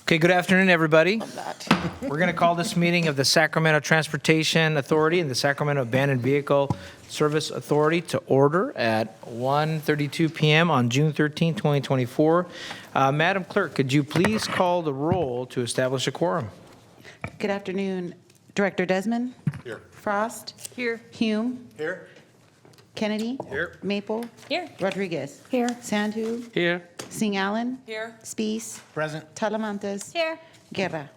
Okay, good afternoon, everybody. We're going to call this meeting of the Sacramento Transportation Authority and the Sacramento Abandoned Vehicle Service Authority to order at 1:32 p.m. on June 13, 2024. Madam Clerk, could you please call the roll to establish a quorum? Good afternoon, Director Desmond. Here. Frost. Here. Hume. Here. Kennedy. Here. Maple. Here. Rodriguez. Here. Sandhu. Here. Singh Allen. Here. Spees. Present. Talamantes. Here. Guerra.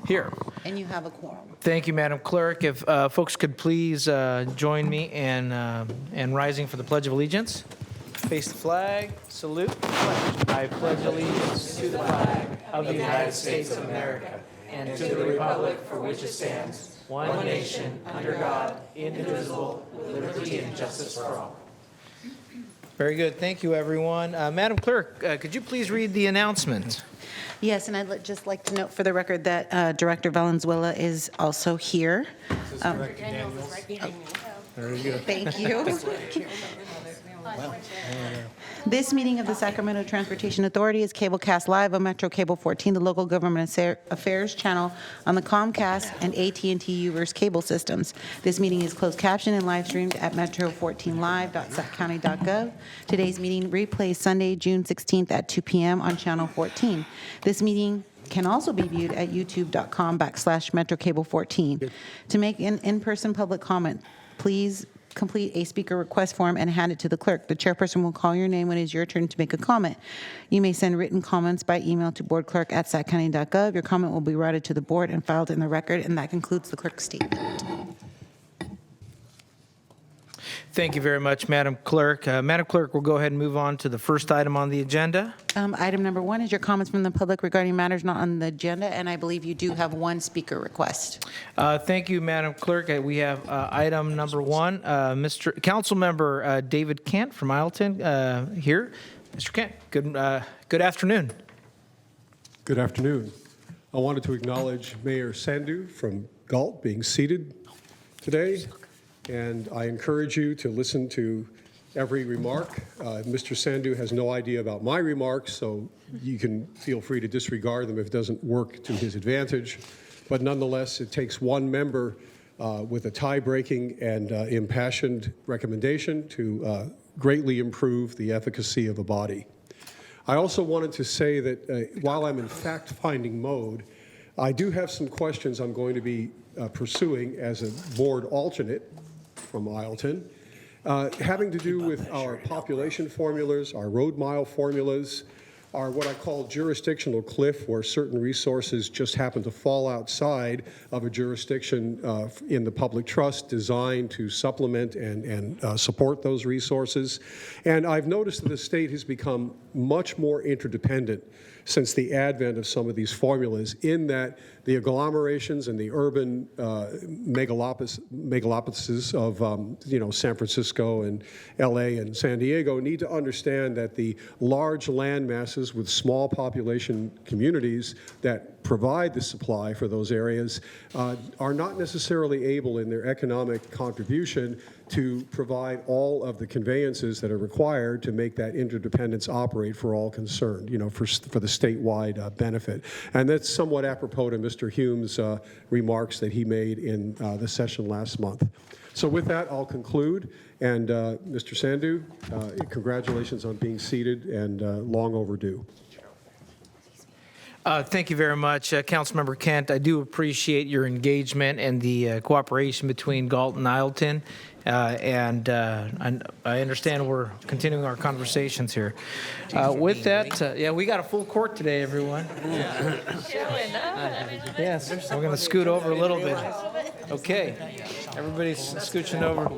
Here. And you have a quorum. Thank you, Madam Clerk. If folks could please join me in rising for the Pledge of Allegiance. Face the flag, salute. I pledge allegiance to the flag of the United States of America and to the republic for which it stands, one nation, under God, indivisible, with liberty and justice for all. Very good. Thank you, everyone. Madam Clerk, could you please read the announcement? Yes, and I'd just like to note for the record that Director Valenzuela is also here. Daniels is right behind me. There you go. Thank you. This meeting of the Sacramento Transportation Authority is cablecast live on Metro Cable 14, the local government affairs channel on the Comcast and AT&T Uverse cable systems. This meeting is closed captioned and live streamed at metro14live.saccounty.gov. Today's meeting replays Sunday, June 16th at 2 p.m. on Channel 14. This meeting can also be viewed at youtube.com/MetroCable14. To make an in-person public comment, please complete a speaker request form and hand it to the clerk. The chairperson will call your name when it is your turn to make a comment. You may send written comments by email to boardclerk@saccounty.gov. Your comment will be routed to the board and filed in the record, and that concludes the clerk's statement. Thank you very much, Madam Clerk. Madam Clerk, we'll go ahead and move on to the first item on the agenda. Item number 1 is your comments from the public regarding matters not on the agenda, and I believe you do have one speaker request. Thank you, Madam Clerk. We have item number 1, Mr. Councilmember David Kent from Isleton here. Mr. Kent, good afternoon. Good afternoon. I wanted to acknowledge Mayor Sandhu from Galt being seated today, and I encourage you to listen to every remark. Mr. Sandhu has no idea about my remarks, so you can feel free to disregard them if it doesn't work to his advantage. But nonetheless, it takes one member with a tie-breaking and impassioned recommendation to greatly improve the efficacy of a body. I also wanted to say that while I'm in fact-finding mode, I do have some questions I'm going to be pursuing as a board alternate from Isleton, having to do with our population formulas, our road mile formulas, our what I call jurisdictional cliff, where certain resources just happen to fall outside of a jurisdiction in the public trust designed to supplement and support those resources. And I've noticed that the state has become much more interdependent since the advent of some of these formulas, in that the agglomerations and the urban megalopolises of San Francisco and LA and San Diego need to understand that the large land masses with small population communities that provide the supply for those areas are not necessarily able in their economic contribution to provide all of the conveyances that are required to make that interdependence operate for all concerned, for the statewide benefit. And that's somewhat apropos to Mr. Hume's remarks that he made in the session last month. So with that, I'll conclude. And Mr. Sandhu, congratulations on being seated, and long overdue. Thank you very much, Councilmember Kent. I do appreciate your engagement and the cooperation between Galt and Isleton. And I understand we're continuing our conversations here. With that, we got a full court today, everyone. Yes, we're going to scoot over a little bit. Okay, everybody's scooching over.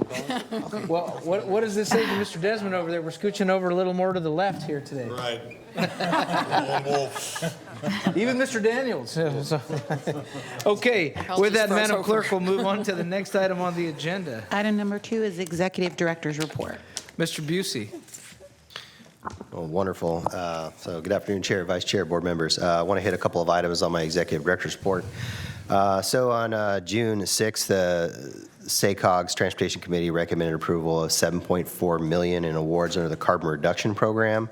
Well, what does this say to Mr. Desmond over there? We're scooching over a little more to the left here today. Right. Even Mr. Daniels. Okay, with that, Madam Clerk, we'll move on to the next item on the agenda. Item number 2 is Executive Director's Report. Mr. Busey. Oh, wonderful. So good afternoon, Chair, Vice Chair, board members. I want to hit a couple of items on my Executive Director's Report. So on June 6th, the SACOG's Transportation Committee recommended approval of $7.4 million in awards under the Carbon Reduction Program.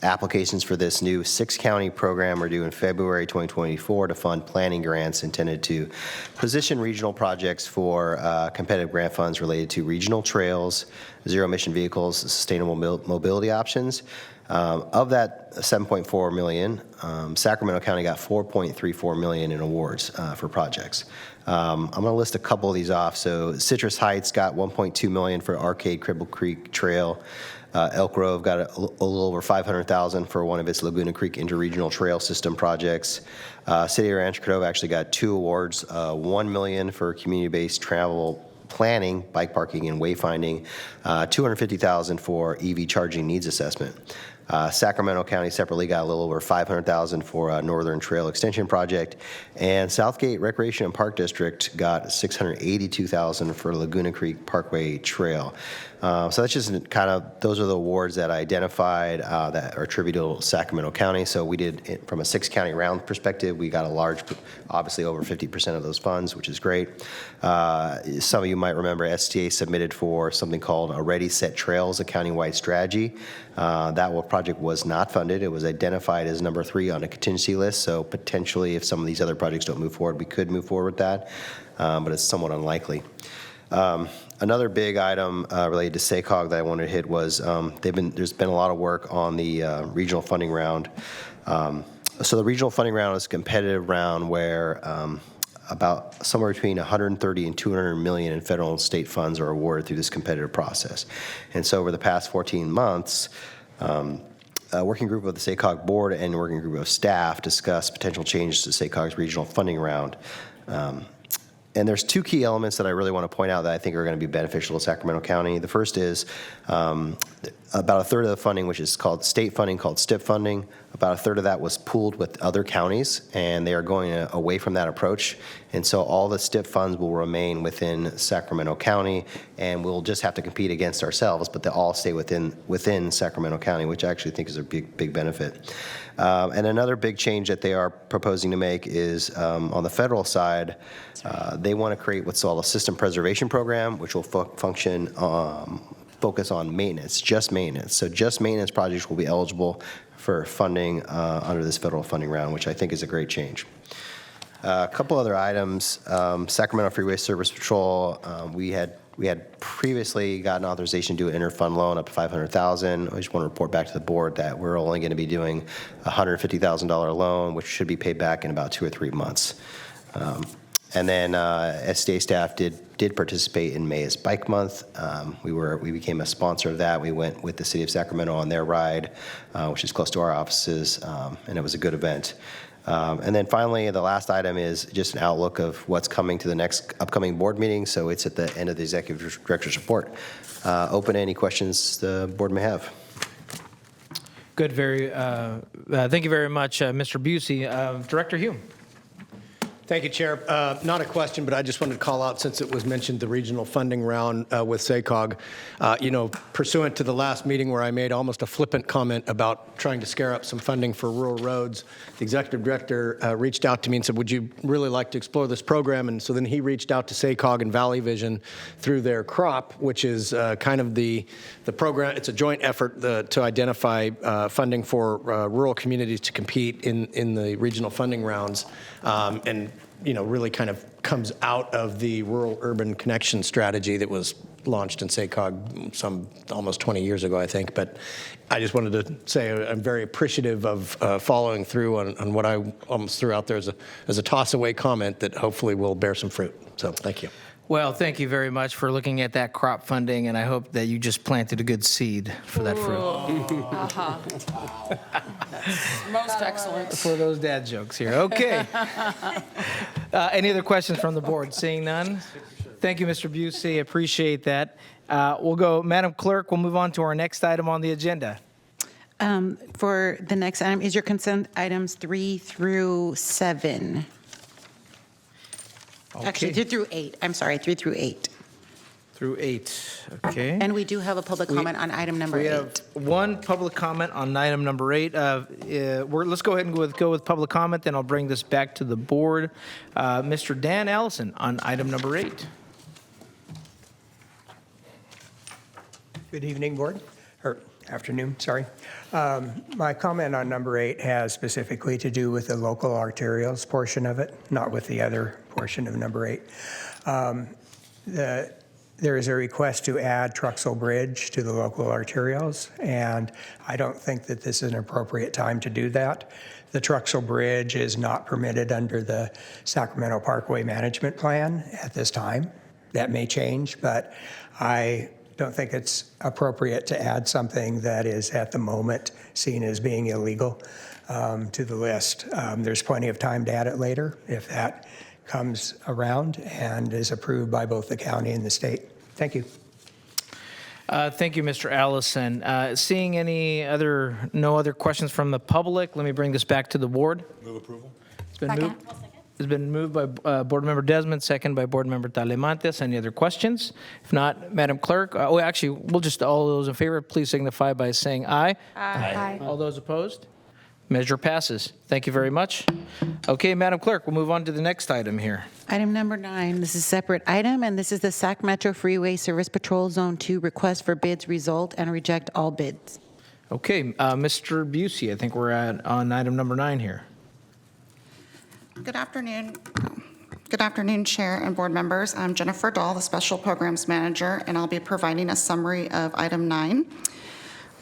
Applications for this new 6-county program are due in February 2024 to fund planning grants intended to position regional projects for competitive grant funds related to regional trails, zero-emission vehicles, sustainable mobility options. Of that 7.4 million, Sacramento County got 4.34 million in awards for projects. I'm going to list a couple of these off. So Citrus Heights got 1.2 million for Arcade Cripple Creek Trail. Elk Grove got a little over 500,000 for one of its Laguna Creek interregional trail system projects. City of Rancho Cordova actually got 2 awards, 1 million for community-based travel planning, bike parking, and wayfinding, 250,000 for EV charging needs assessment. Sacramento County separately got a little over 500,000 for a Northern Trail Extension project, and Southgate Recreation and Park District got 682,000 for Laguna Creek Parkway Trail. So that's just kind of, those are the awards that I identified that are attributable to Sacramento County. So we did, from a 6-county round perspective, we got a large, obviously over 50% of those funds, which is great. Some of you might remember STA submitted for something called a Ready Set Trails, a countywide strategy. That project was not funded. It was identified as number 3 on a contingency list. So potentially, if some of these other projects don't move forward, we could move forward with that, but it's somewhat unlikely. Another big item related to SACOG that I wanted to hit was there's been a lot of work on the regional funding round. So the regional funding round is a competitive round where about somewhere between 130 and 200 million in federal and state funds are awarded through this competitive process. And so over the past 14 months, a working group of the SACOG board and a working group of staff discussed potential changes to SACOG's regional funding round. And there's 2 key elements that I really want to point out that I think are going to be beneficial to Sacramento County. The first is about a third of the funding, which is called state funding, called STIP funding. About a third of that was pooled with other counties, and they are going away from that approach. And so all the STIP funds will remain within Sacramento County, and we'll just have to compete against ourselves, but they all stay within Sacramento County, which I actually think is a big benefit. And another big change that they are proposing to make is on the federal side, they want to create what's called a system preservation program, which will focus on maintenance, just maintenance. So just maintenance projects will be eligible for funding under this federal funding round, which I think is a great change. A couple other items. Sacramento Freeway Service Patrol, we had previously gotten authorization to do an interfund loan up to $500,000. I just want to report back to the board that we're only going to be doing a $150,000 loan, which should be paid back in about 2 or 3 months. And then SDA staff did participate in May as Bike Month. We became a sponsor of that. We went with the City of Sacramento on their ride, which is close to our offices, and it was a good event. And then finally, the last item is just an outlook of what's coming to the next upcoming board meeting. So it's at the end of the Executive Director's report. Open to any questions the board may have. Good. Thank you very much, Mr. Busey. Director Hume. Thank you, Chair. Not a question, but I just wanted to call out, since it was mentioned, the regional funding round with SACOG. Pursuant to the last meeting where I made almost a flippant comment about trying to scare up some funding for rural roads, the executive director reached out to me and said, would you really like to explore this program? And so then he reached out to SACOG and Valley Vision through their CROP, which is kind of the program. It's a joint effort to identify funding for rural communities to compete in the regional funding rounds. And really kind of comes out of the rural-urban connection strategy that was launched in SACOG almost 20 years ago, I think. But I just wanted to say I'm very appreciative of following through on what I almost threw out there as a toss-away comment that hopefully will bear some fruit. So thank you. Well, thank you very much for looking at that crop funding, and I hope that you just planted a good seed for that fruit. Most excellent. For those dad jokes here. Okay. Any other questions from the board? Seeing none? Thank you, Mr. Busey. Appreciate that. We'll go, Madam Clerk, we'll move on to our next item on the agenda. For the next item is your consent items 3 through 7. Actually, 3 through 8. I'm sorry, 3 through 8. Through 8, okay. And we do have a public comment on item number 8. We have one public comment on item number 8. Let's go ahead and go with public comment, then I'll bring this back to the board. Mr. Dan Allison on item number 8. Good evening, Board. Afternoon, sorry. My comment on number 8 has specifically to do with the local arterials portion of it, not with the other portion of number 8. There is a request to add Truxell Bridge to the local arterials, and I don't think that this is an appropriate time to do that. The Truxell Bridge is not permitted under the Sacramento Parkway Management Plan at this time. That may change, but I don't think it's appropriate to add something that is at the moment seen as being illegal to the list. There's plenty of time to add it later if that comes around and is approved by both the county and the state. Thank you. Thank you, Mr. Allison. Seeing no other questions from the public, let me bring this back to the board. Move approval. It's been moved by Board Member Desmond, second by Board Member Talemantes. Any other questions? If not, Madam Clerk, actually, we'll just, all those in favor, please signify by saying aye. Aye. All those opposed? Measure passes. Thank you very much. Okay, Madam Clerk, we'll move on to the next item here. Item number 9, this is a separate item, and this is the Sac Metro Freeway Service Patrol Zone 2 request for bids result and reject all bids. Okay, Mr. Busey, I think we're on item number 9 here. Good afternoon. Good afternoon, Chair and board members. I'm Jennifer Dahl, the Special Programs Manager, and I'll be providing a summary of item 9.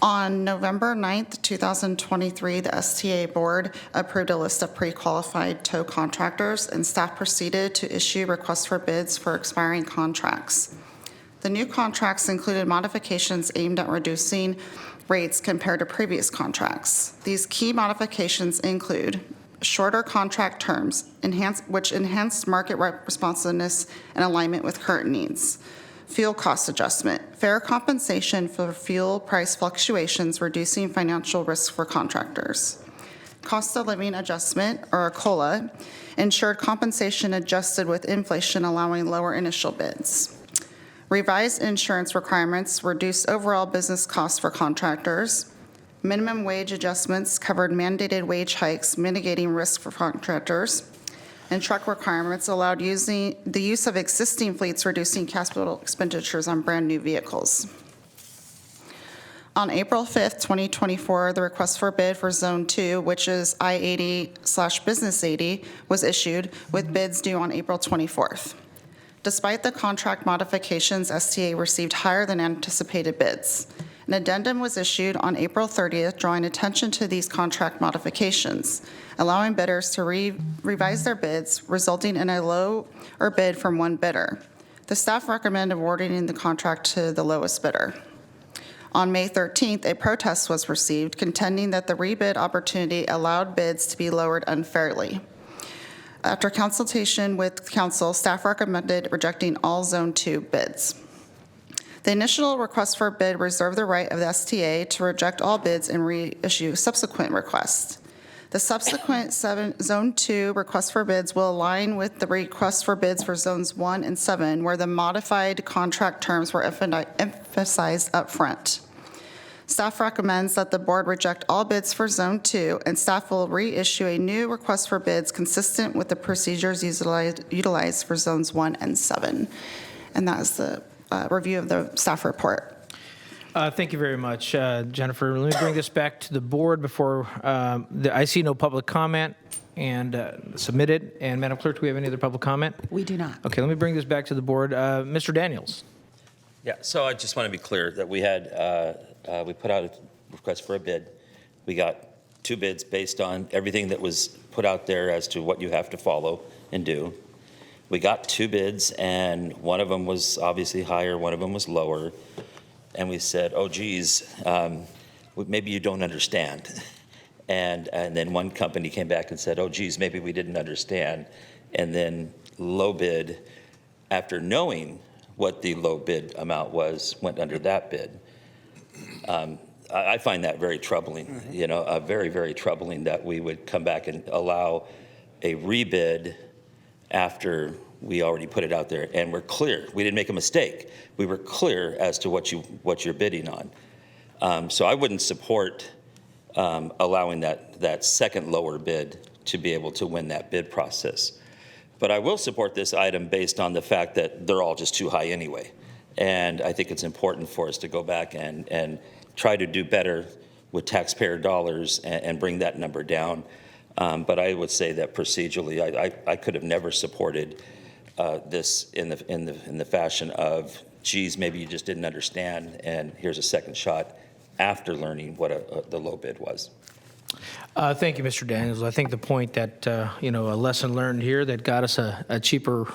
On November 9th, 2023, the STA Board approved a list of pre-qualified tow contractors, and staff proceeded to issue requests for bids for expiring contracts. The new contracts included modifications aimed at reducing rates compared to previous contracts. These key modifications include shorter contract terms, which enhanced market responsiveness and alignment with current needs. Fuel cost adjustment, fair compensation for fuel price fluctuations, reducing financial risk for contractors. Cost of living adjustment, or a COLA, ensured compensation adjusted with inflation, allowing lower initial bids. Revised insurance requirements reduced overall business costs for contractors. Minimum wage adjustments covered mandated wage hikes, mitigating risk for contractors. And truck requirements allowed the use of existing fleets, reducing capital expenditures on brand new vehicles. On April 5th, 2024, the request for bid for Zone 2, which is I-80/Business 80, was issued with bids due on April 24th. Despite the contract modifications, STA received higher than anticipated bids. An addendum was issued on April 30th, drawing attention to these contract modifications, allowing bidders to revise their bids, resulting in a lower bid from one bidder. The staff recommend awarding the contract to the lowest bidder. On May 13th, a protest was received, contending that the rebid opportunity allowed bids to be lowered unfairly. After consultation with council, staff recommended rejecting all Zone 2 bids. The initial request for bid reserved the right of the STA to reject all bids and reissue subsequent requests. The subsequent Zone 2 requests for bids will align with the request for bids for Zones 1 and 7, where the modified contract terms were emphasized up front. Staff recommends that the board reject all bids for Zone 2, and staff will reissue a new request for bids consistent with the procedures utilized for Zones 1 and 7. And that is the review of the staff report. Thank you very much, Jennifer. Let me bring this back to the board before, I see no public comment and submitted. And Madam Clerk, do we have any other public comment? We do not. Okay, let me bring this back to the board. Mr. Daniels. Yeah, so I just want to be clear that we had, we put out a request for a bid. We got 2 bids based on everything that was put out there as to what you have to follow and do. We got 2 bids, and one of them was obviously higher, one of them was lower. And we said, oh, geez, maybe you don't understand. And then one company came back and said, oh, geez, maybe we didn't understand. And then low bid, after knowing what the low bid amount was, went under that bid. I find that very troubling, very, very troubling that we would come back and allow a rebid after we already put it out there, and we're clear. We didn't make a mistake. We were clear as to what you're bidding on. So I wouldn't support allowing that second lower bid to be able to win that bid process. But I will support this item based on the fact that they're all just too high anyway. And I think it's important for us to go back and try to do better with taxpayer dollars and bring that number down. But I would say that procedurally, I could have never supported this in the fashion of, geez, maybe you just didn't understand, and here's a second shot after learning what the low bid was. Thank you, Mr. Daniels. I think the point that, a lesson learned here that got us a cheaper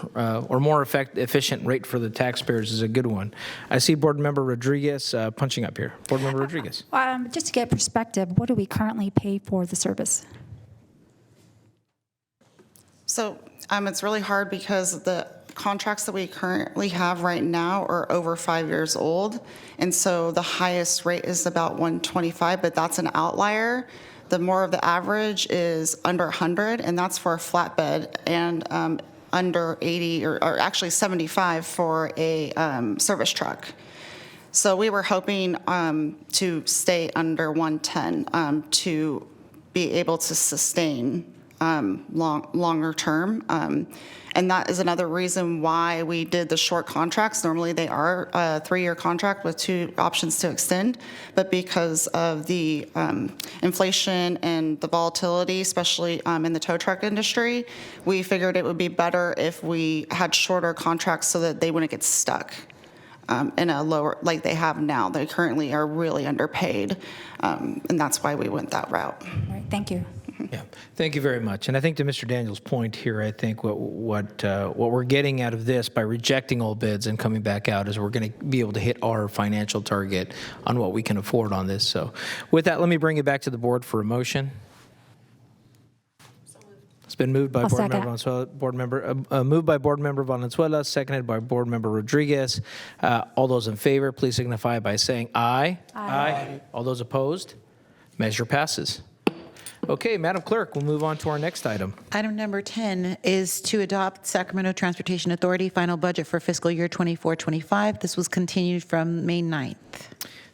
or more efficient rate for the taxpayers is a good one. I see Board Member Rodriguez punching up here. Board Member Rodriguez. Just to get perspective, what do we currently pay for the service? So it's really hard because the contracts that we currently have right now are over 5 years old. And so the highest rate is about 125, but that's an outlier. The more of the average is under 100, and that's for a flatbed, and under 80 or actually 75 for a service truck. So we were hoping to stay under 110 to be able to sustain longer term. And that is another reason why we did the short contracts. Normally they are a 3-year contract with 2 options to extend, but because of the inflation and the volatility, especially in the tow truck industry, we figured it would be better if we had shorter contracts so that they wouldn't get stuck in a lower, like they have now. They currently are really underpaid, and that's why we went that route. All right, thank you. Yeah, thank you very much. And I think to Mr. Daniels' point here, I think what we're getting out of this by rejecting all bids and coming back out is we're going to be able to hit our financial target on what we can afford on this. So with that, let me bring it back to the board for a motion. It's been moved by I'll Board second. Member Valenzuela, moved by Board Member Valenzuela, seconded by Board Member Rodriguez. All those in favor, please signify by saying aye. Aye. All those opposed? Measure passes. Okay, Madam Clerk, we'll move on to our next item. Item number 10 is to adopt Sacramento Transportation Authority final budget for fiscal year 24-25. This was continued from May 9th.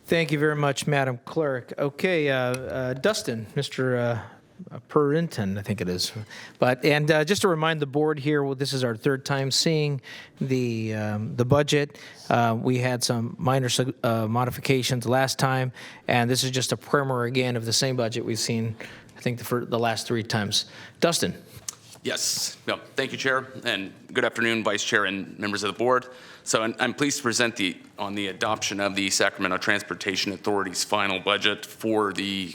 Thank you very much, Madam Clerk. Okay, Dustin, Mr. Purinton, I think it is. Just to remind the board here, well, this is our third time seeing the budget. We had some minor modifications last time, and this is just a primer again of the same budget we've seen, I think, for the last 3 times. Dustin. Yes. No, thank you, Chair, and good afternoon, Vice Chair and members of the board. So I'm pleased to present on the adoption of the Sacramento Transportation Authority's final budget for the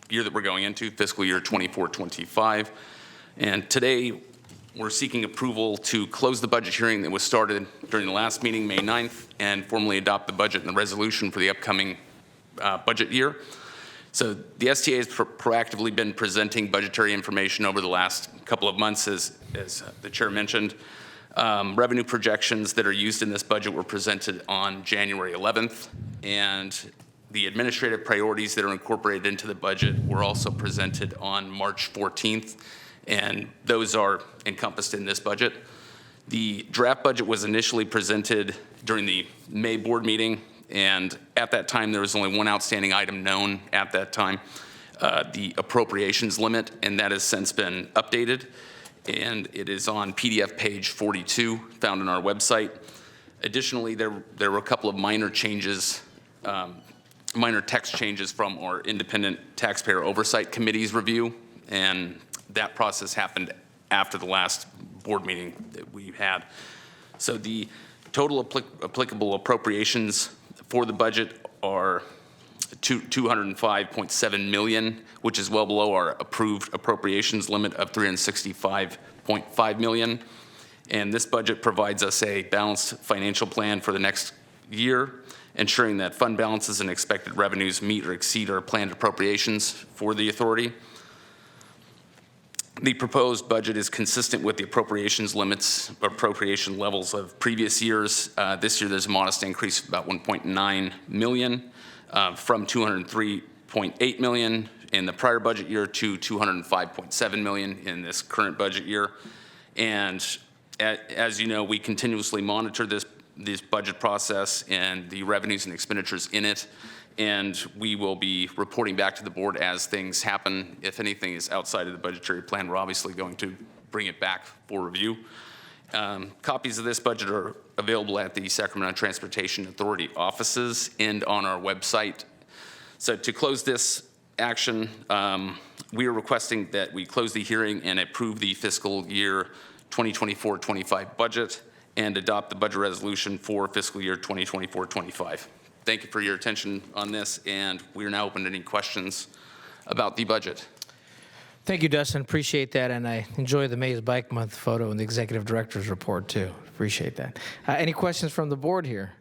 year that we're going into, fiscal year 24-25. And today, we're seeking approval to close the budget hearing that was started during the last meeting, May 9th, and formally adopt the budget and the resolution for the upcoming budget year. So the STA has proactively been presenting budgetary information over the last couple of months, as the chair mentioned. Revenue projections that are used in this budget were presented on January 11th, and the administrative priorities that are incorporated into the budget were also presented on March 14th, and those are encompassed in this budget. The draft budget was initially presented during the May board meeting, and at that time, there was only one outstanding item known at that time, the appropriations limit, and that has since been updated, and it is on PDF page 42, found on our website. Additionally, there were a couple of minor changes, minor text changes from our independent taxpayer oversight committee's review, and that process happened after the last board meeting that we had. So the total applicable appropriations for the budget are $205.7 million, which is well below our approved appropriations limit of $365.5 million. And this budget provides us a balanced financial plan for the next year, ensuring that fund balances and expected revenues meet or exceed our planned appropriations for the authority. The proposed budget is consistent with the appropriations limits, appropriation levels of previous years. This year, there's a modest increase of about $1.9 million from $203.8 million in the prior budget year to $205.7 million in this current budget year. And as you know, we continuously monitor this budget process and the revenues and expenditures in it. And we will be reporting back to the board as things happen. If anything is outside of the budgetary plan, we're obviously going to bring it back for review. Copies of this budget are available at the Sacramento Transportation Authority offices and on our website. So to close this action, we are requesting that we close the hearing and approve the fiscal year 2024-25 budget and adopt the budget resolution for fiscal year 2024-25. Thank you for your attention on this, and we are now open to any questions about the budget. Thank you, Dustin. Appreciate that, and I enjoy the Maze Bike Month photo in the executive director's report too. Appreciate that. Any questions from the board here?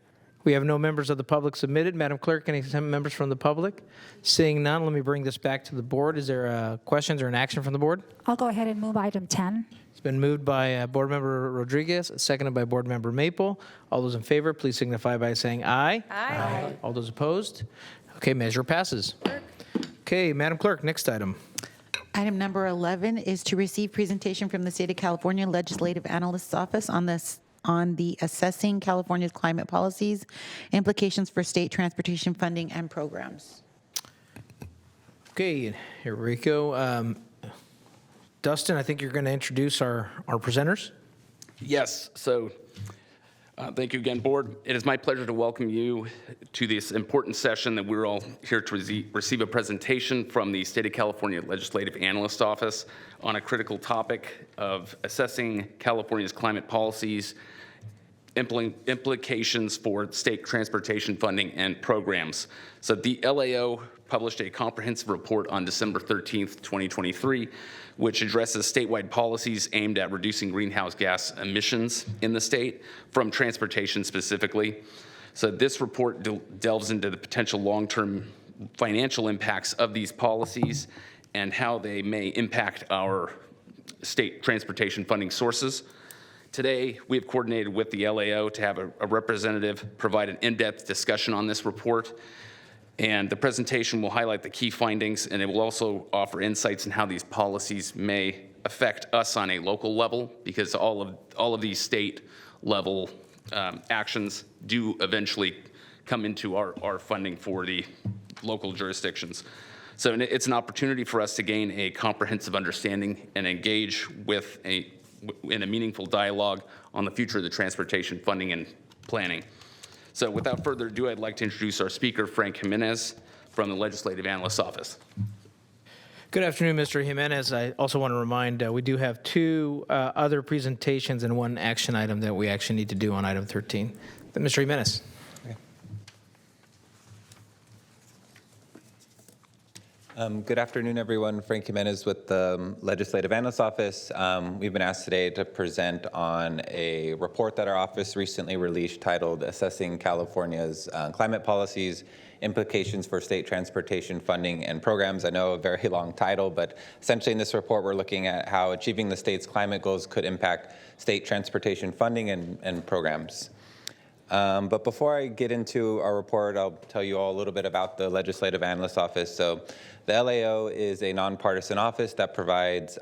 We have no members of the public submitted. Madam Clerk, any members from the public? Seeing none, let me bring this back to the board. Is there questions or an action from the board? I'll go ahead and move item 10. It's been moved by Board Member Rodriguez, seconded by Board Member Maple. All those in favor, please signify by saying aye. Aye. All those opposed? Okay, measure passes. Okay, Madam Clerk, next item. Item number 11 is to receive presentation from the State of California Legislative Analyst's Office on the assessing California's climate policies, implications for state transportation funding and programs. Okay, here we go. Dustin, I think you're going to introduce our presenters. Yes, so thank you again, Board. It is my pleasure to welcome you to this important session that we're all here to receive a presentation from the State of California Legislative Analyst's Office on a critical topic of assessing California's climate policies, implications for state transportation funding and programs. So the LAO published a comprehensive report on December 13th, 2023, which addresses statewide policies aimed at reducing greenhouse gas emissions in the state from transportation specifically. So this report delves into the potential long-term financial impacts of these policies and how they may impact our state transportation funding sources. Today, we have coordinated with the LAO to have a representative provide an in-depth discussion on this report. And the presentation will highlight the key findings, and it will also offer insights on how these policies may affect us on a local level, because all of these state level actions do eventually come into our funding for the local jurisdictions. So it's an opportunity for us to gain a comprehensive understanding and engage in a meaningful dialogue on the future of the transportation funding and planning. So without further ado, I'd like to introduce our speaker, Frank Jimenez, from the Legislative Analyst's Office. Good afternoon, Mr. Jimenez. I also want to remind we do have two other presentations and one action item that we actually need to do on item 13. Mr. Jimenez. Good afternoon, everyone. Frank Jimenez with the Legislative Analyst's Office. We've been asked today to present on a report that our office recently released titled Assessing California's Climate Policies, Implications for State Transportation Funding and Programs. I know a very long title, but essentially in this report, we're looking at how achieving the state's climate goals could impact state transportation funding and programs. But before I get into our report, I'll tell you all a little bit about the Legislative Analyst's Office. So the LAO is a nonpartisan office that provides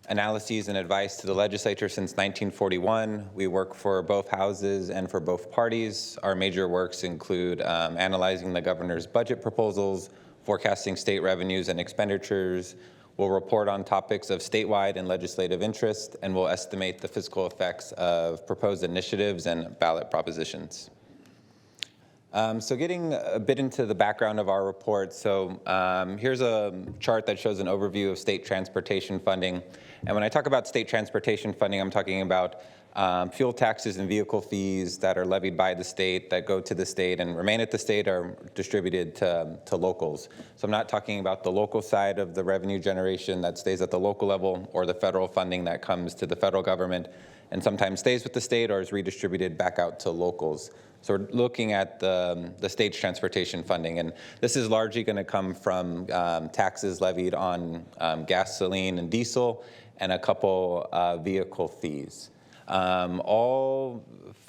analyses and advice to the legislature since 1941. We work for both houses and for both parties. Our major works include analyzing the governor's budget proposals, forecasting state revenues and expenditures. We'll report on topics of statewide and legislative interest, and we'll estimate the fiscal effects of proposed initiatives and ballot propositions. So getting a bit into the background of our report. So here's a chart that shows an overview of state transportation funding. And when I talk about state transportation funding, I'm talking about fuel taxes and vehicle fees that are levied by the state, that go to the state and remain at the state, are distributed to locals. So I'm not talking about the local side of the revenue generation that stays at the local level, or the federal funding that comes to the federal government and sometimes stays with the state or is redistributed back out to locals. So we're looking at the state's transportation funding, and this is largely going to come from taxes levied on gasoline and diesel and a couple vehicle fees. All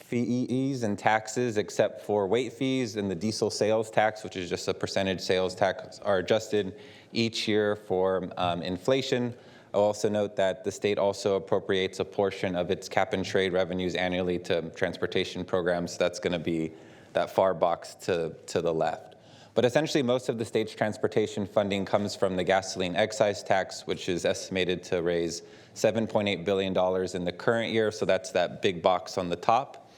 fees and taxes except for weight fees and the diesel sales tax, which is just a percentage sales tax, are adjusted each year for inflation. I'll also note that the state also appropriates a portion of its cap and trade revenues annually to transportation programs. That's going to be that far box to the left. But essentially, most of the state's transportation funding comes from the gasoline excise tax, which is estimated to raise $7.8 billion in the current year. So that's that big box on the top.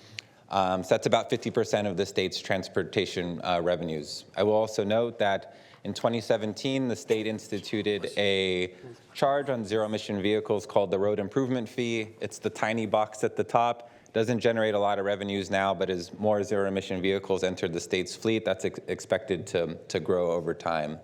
So that's about 50% of the state's transportation revenues. I will also note that in 2017, the state instituted a charge on zero-emission vehicles called the Road Improvement Fee. It's the tiny box at the top. Doesn't generate a lot of revenues now, but as more zero-emission vehicles enter the state's fleet, that's expected to grow over time.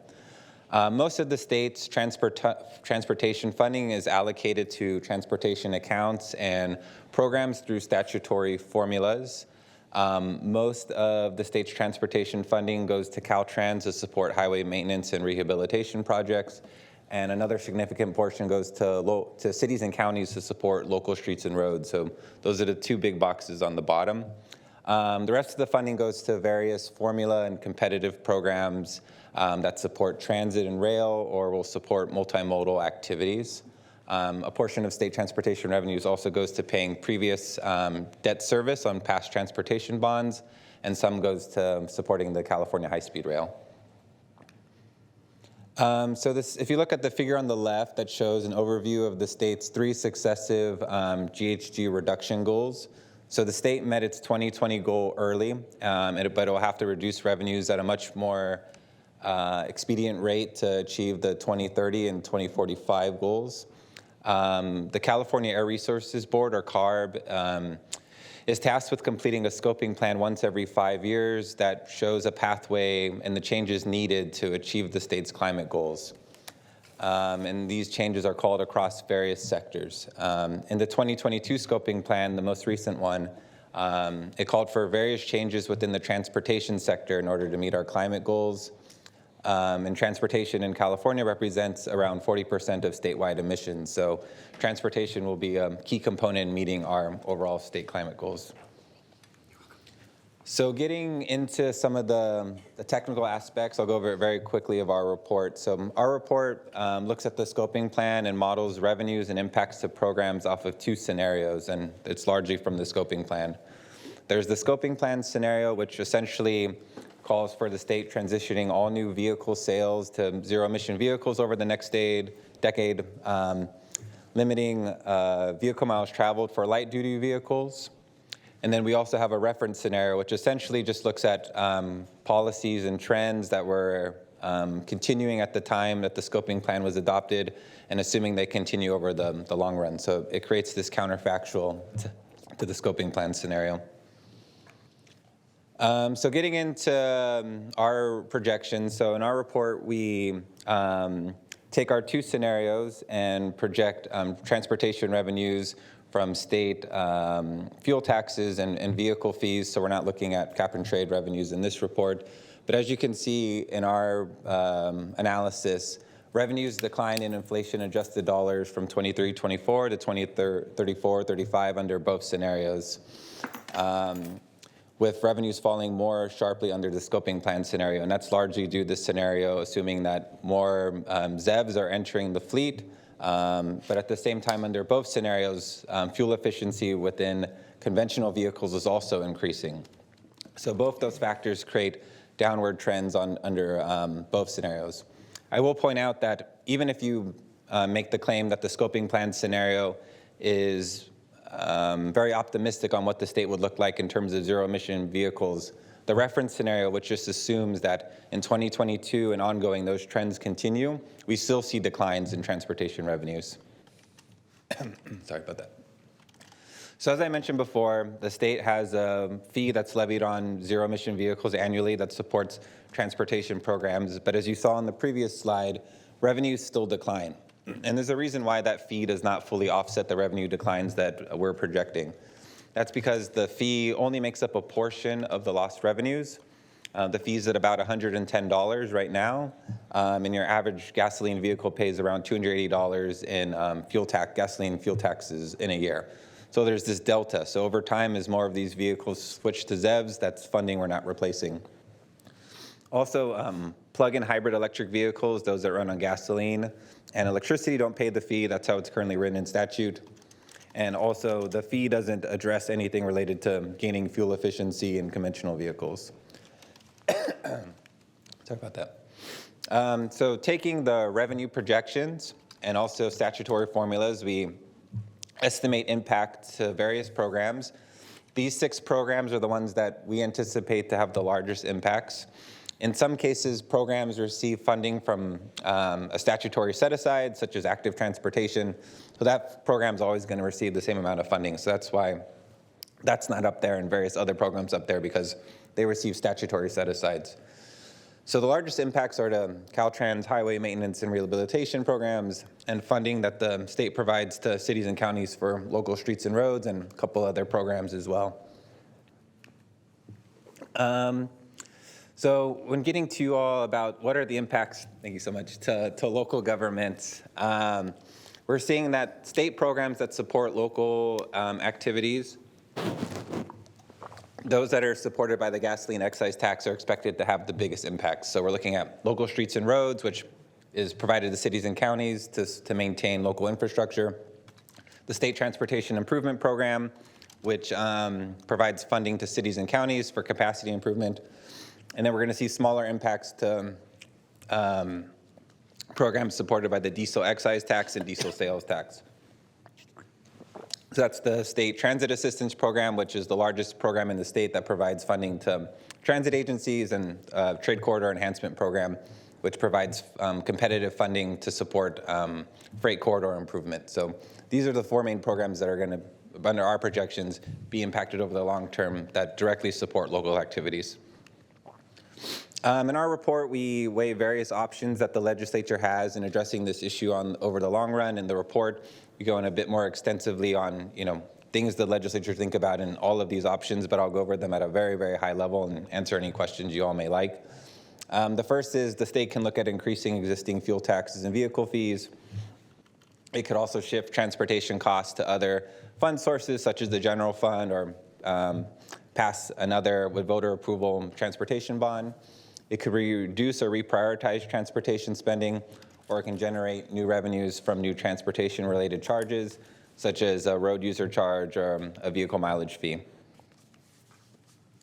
Most of the state's transportation funding is allocated to transportation accounts and programs through statutory formulas. Most of the state's transportation funding goes to Caltrans to support highway maintenance and rehabilitation projects, and another significant portion goes to cities and counties to support local streets and roads. So those are the two big boxes on the bottom. The rest of the funding goes to various formula and competitive programs that support transit and rail or will support multimodal activities. A portion of state transportation revenues also goes to paying previous debt service on past transportation bonds, and some goes to supporting the California high-speed rail. If you look at the figure on the left, that shows an overview of the state's 3 successive GHG reduction goals. So the state met its 2020 goal early, but it will have to reduce revenues at a much more expedient rate to achieve the 2030 and 2045 goals. The California Air Resources Board, or CARB, is tasked with completing a scoping plan once every 5 years that shows a pathway and the changes needed to achieve the state's climate goals. And these changes are called across various sectors. In the 2022 scoping plan, the most recent one, it called for various changes within the transportation sector in order to meet our climate goals. And transportation in California represents around 40% of statewide emissions. So transportation will be a key component in meeting our overall state climate goals. So getting into some of the technical aspects, I'll go over it very quickly of our report. So our report looks at the scoping plan and models revenues and impacts to programs off of 2 scenarios, and it's largely from the scoping plan. There's the scoping plan scenario, which essentially calls for the state transitioning all new vehicle sales to zero-emission vehicles over the next decade, limiting vehicle miles traveled for light-duty vehicles. And then we also have a reference scenario, which essentially just looks at policies and trends that were continuing at the time that the scoping plan was adopted, and assuming they continue over the long run. So it creates this counterfactual to the scoping plan scenario. So getting into our projections, so in our report, we take our 2 scenarios and project transportation revenues from state fuel taxes and vehicle fees, so we're not looking at cap and trade revenues in this report. But as you can see in our analysis, revenues decline in inflation-adjusted dollars from 23-24 to 2034-35 under both scenarios, with revenues falling more sharply under the scoping plan scenario. And that's largely due to this scenario, assuming that more ZEVs are entering the fleet. But at the same time, under both scenarios, fuel efficiency within conventional vehicles is also increasing. So both those factors create downward trends under both scenarios. I will point out that even if you make the claim that the scoping plan scenario is very optimistic on what the state would look like in terms of zero-emission vehicles, the reference scenario, which just assumes that in 2022 and ongoing those trends continue, we still see declines in transportation revenues. Sorry about that. So as I mentioned before, the state has a fee that's levied on zero-emission vehicles annually that supports transportation programs. But as you saw on the previous slide, revenues still decline. And there's a reason why that fee does not fully offset the revenue declines that we're projecting. That's because the fee only makes up a portion of the lost revenues. The fee's at about $110 right now, and your average gasoline vehicle pays around $280 in gasoline fuel taxes in a year. So there's this delta. So over time, as more of these vehicles switch to ZEVs, that's funding we're not replacing. Also, plug-in hybrid electric vehicles, those that run on gasoline and electricity, don't pay the fee. That's how it's currently written in statute. And also, the fee doesn't address anything related to gaining fuel efficiency in conventional vehicles. Sorry about that. So taking the revenue projections and also statutory formulas, we estimate impact to various programs. These 6 programs are the ones that we anticipate to have the largest impacts. In some cases, programs receive funding from a statutory set-aside, such as active transportation. So that program's always going to receive the same amount of funding. So that's why that's not up there and various other programs up there, because they receive statutory set-asides. So the largest impacts are to Caltrans highway maintenance and rehabilitation programs and funding that the state provides to cities and counties for local streets and roads and a couple other programs as well. So when getting to you all about what are the impacts, thank you so much, to local governments, we're seeing that state programs that support local activities, those that are supported by the gasoline excise tax are expected to have the biggest impacts. So we're looking at local streets and roads, which is provided to cities and counties to maintain local infrastructure. The State Transportation Improvement Program, which provides funding to cities and counties for capacity improvement. And then we're going to see smaller impacts to programs supported by the diesel excise tax and diesel sales tax. So that's the State Transit Assistance Program, which is the largest program in the state that provides funding to transit agencies, and Trade Corridor Enhancement Program, which provides competitive funding to support freight corridor improvement. So these are the 4 main programs that are going to, under our projections, be impacted over the long term that directly support local activities. In our report, we weigh various options that the legislature has in addressing this issue over the long run. In the report, we go in a bit more extensively on, things the legislature think about in all of these options, but I'll go over them at a very, very high level and answer any questions you all may like. The first is the state can look at increasing existing fuel taxes and vehicle fees. It could also shift transportation costs to other fund sources, such as the general fund, or pass another, with voter approval, transportation bond. It could reduce or reprioritize transportation spending, or it can generate new revenues from new transportation-related charges, such as a road user charge or a vehicle mileage fee.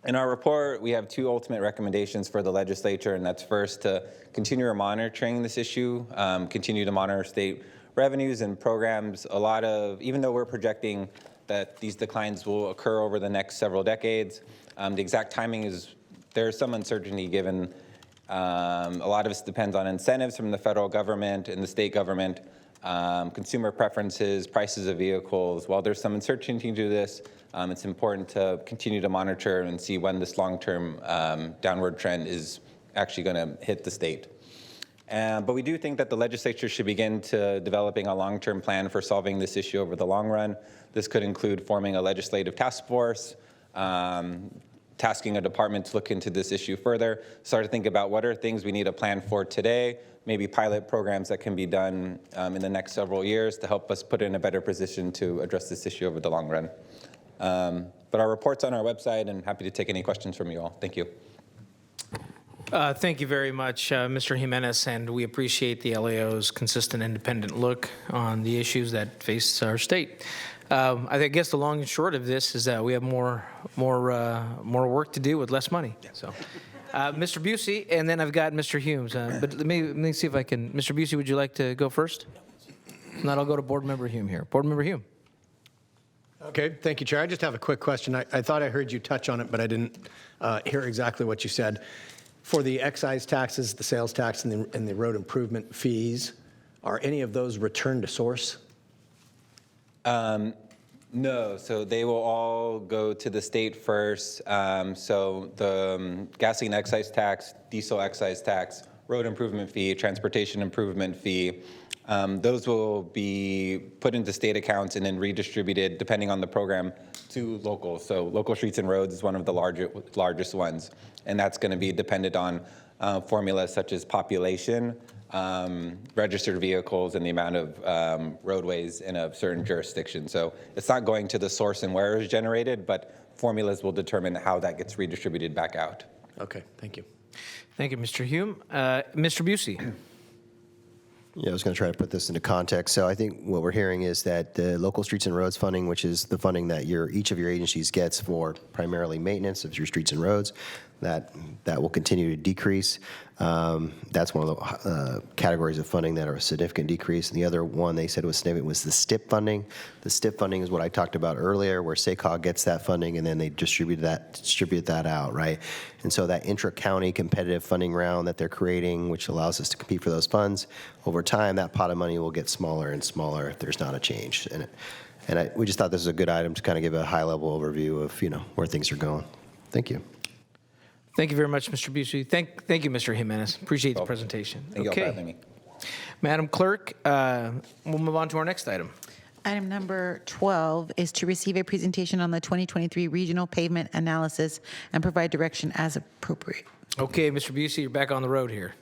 In our report, we have 2 ultimate recommendations for the legislature, and that's first to continue monitoring this issue, continue to monitor state revenues and programs. Even though we're projecting that these declines will occur over the next several decades, the exact timing there's some uncertainty given a lot of this depends on incentives from the federal government and the state government, consumer preferences, prices of vehicles. While there's some uncertainty to this, it's important to continue to monitor and see when this long-term downward trend is actually going to hit the state. But we do think that the legislature should begin to developing a long-term plan for solving this issue over the long run. This could include forming a legislative task force, tasking a department to look into this issue further, start to think about what are things we need a plan for today, maybe pilot programs that can be done in the next several years to help us put in a better position to address this issue over the long run. But our report's on our website, and happy to take any questions from you all. Thank you. Thank you very much, Mr. Jimenez, and we appreciate the LAO's consistent, independent look on the issues that face our state. I guess the long and short of this is that we have more work to do with less money. So, Mr. Busey, and then I've got Mr. Humes. But let me see if I can. Mr. Busey, would you like to go first? If not, I'll go to Board Member Hume here. Board Member Hume. Okay, thank you, Chair. I just have a quick question. I thought I heard you touch on it, but I didn't hear exactly what you said. For the excise taxes, the sales tax, and the road improvement fees, are any of those returned to source? No, so they will all go to the state first. So the gasoline excise tax, diesel excise tax, road improvement fee, transportation improvement fee, those will be put into state accounts and then redistributed, depending on the program, to local. So local streets and roads is one of the largest ones, and that's going to be dependent on formulas such as population, registered vehicles, and the amount of roadways in a certain jurisdiction. So it's not going to the source and where it's generated, but formulas will determine how that gets redistributed back out. Okay, thank you. Thank you, Mr. Hume. Mr. Busey. Yeah, I was going to try to put this into context. So I think what we're hearing is that the local streets and roads funding, which is the funding that each of your agencies gets for primarily maintenance of your streets and roads, that will continue to decrease. That's one of the categories of funding that are a significant decrease. And the other one they said was significant was the STIP funding. The STIP funding is what I talked about earlier, where SACOG gets that funding and then they distribute that out, right? And so that intra-county competitive funding round that they're creating, which allows us to compete for those funds, over time that pot of money will get smaller and smaller if there's not a change. And we just thought this was a good item to kind of give a high-level overview of where things are going. Thank you. Thank you very much, Mr. Busey. Thank you, Mr. Jimenez. Appreciate the presentation. Thank you all for having me. Madam Clerk, we'll move on to our next item. Item number 12 is to receive a presentation on the 2023 regional pavement analysis and provide direction as appropriate. Okay, Mr. Busey, you're back on the road here.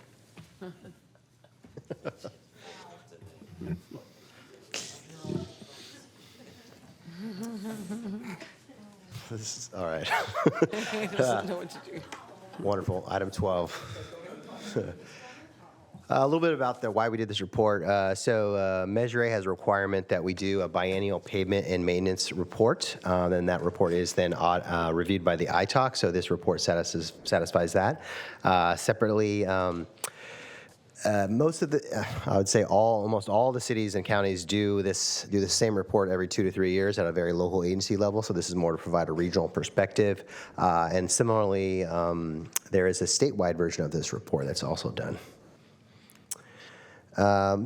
This is, all right. He doesn't know what to do. Wonderful. Item 12. A little bit about why we did this report. Measure A has a requirement that we do a biennial pavement and maintenance report. Then that report is then reviewed by the ITOC, so this report satisfies that. Separately, most of the, I would say almost all the cities and counties do the same report every 2 to 3 years at a very local agency level. So this is more to provide a regional perspective. And similarly, there is a statewide version of this report that's also done.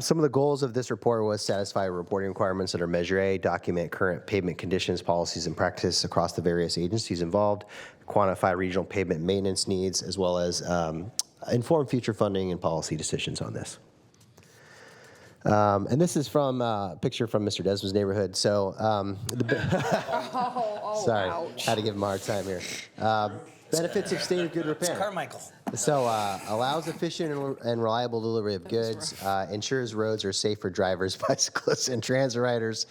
Some of the goals of this report was satisfy reporting requirements under Measure A, document current pavement conditions, policies, and practice across the various agencies involved, quantify regional pavement maintenance needs, as well as inform future funding and policy decisions on this. And this is from a picture from Mr. Desmond's neighborhood. So, sorry, ouch. had to give him a hard time here. Benefits of state of good repair. Carmichael. So, allows efficient and reliable delivery of goods, ensures roads are safe for drivers, bicyclists, and transit riders,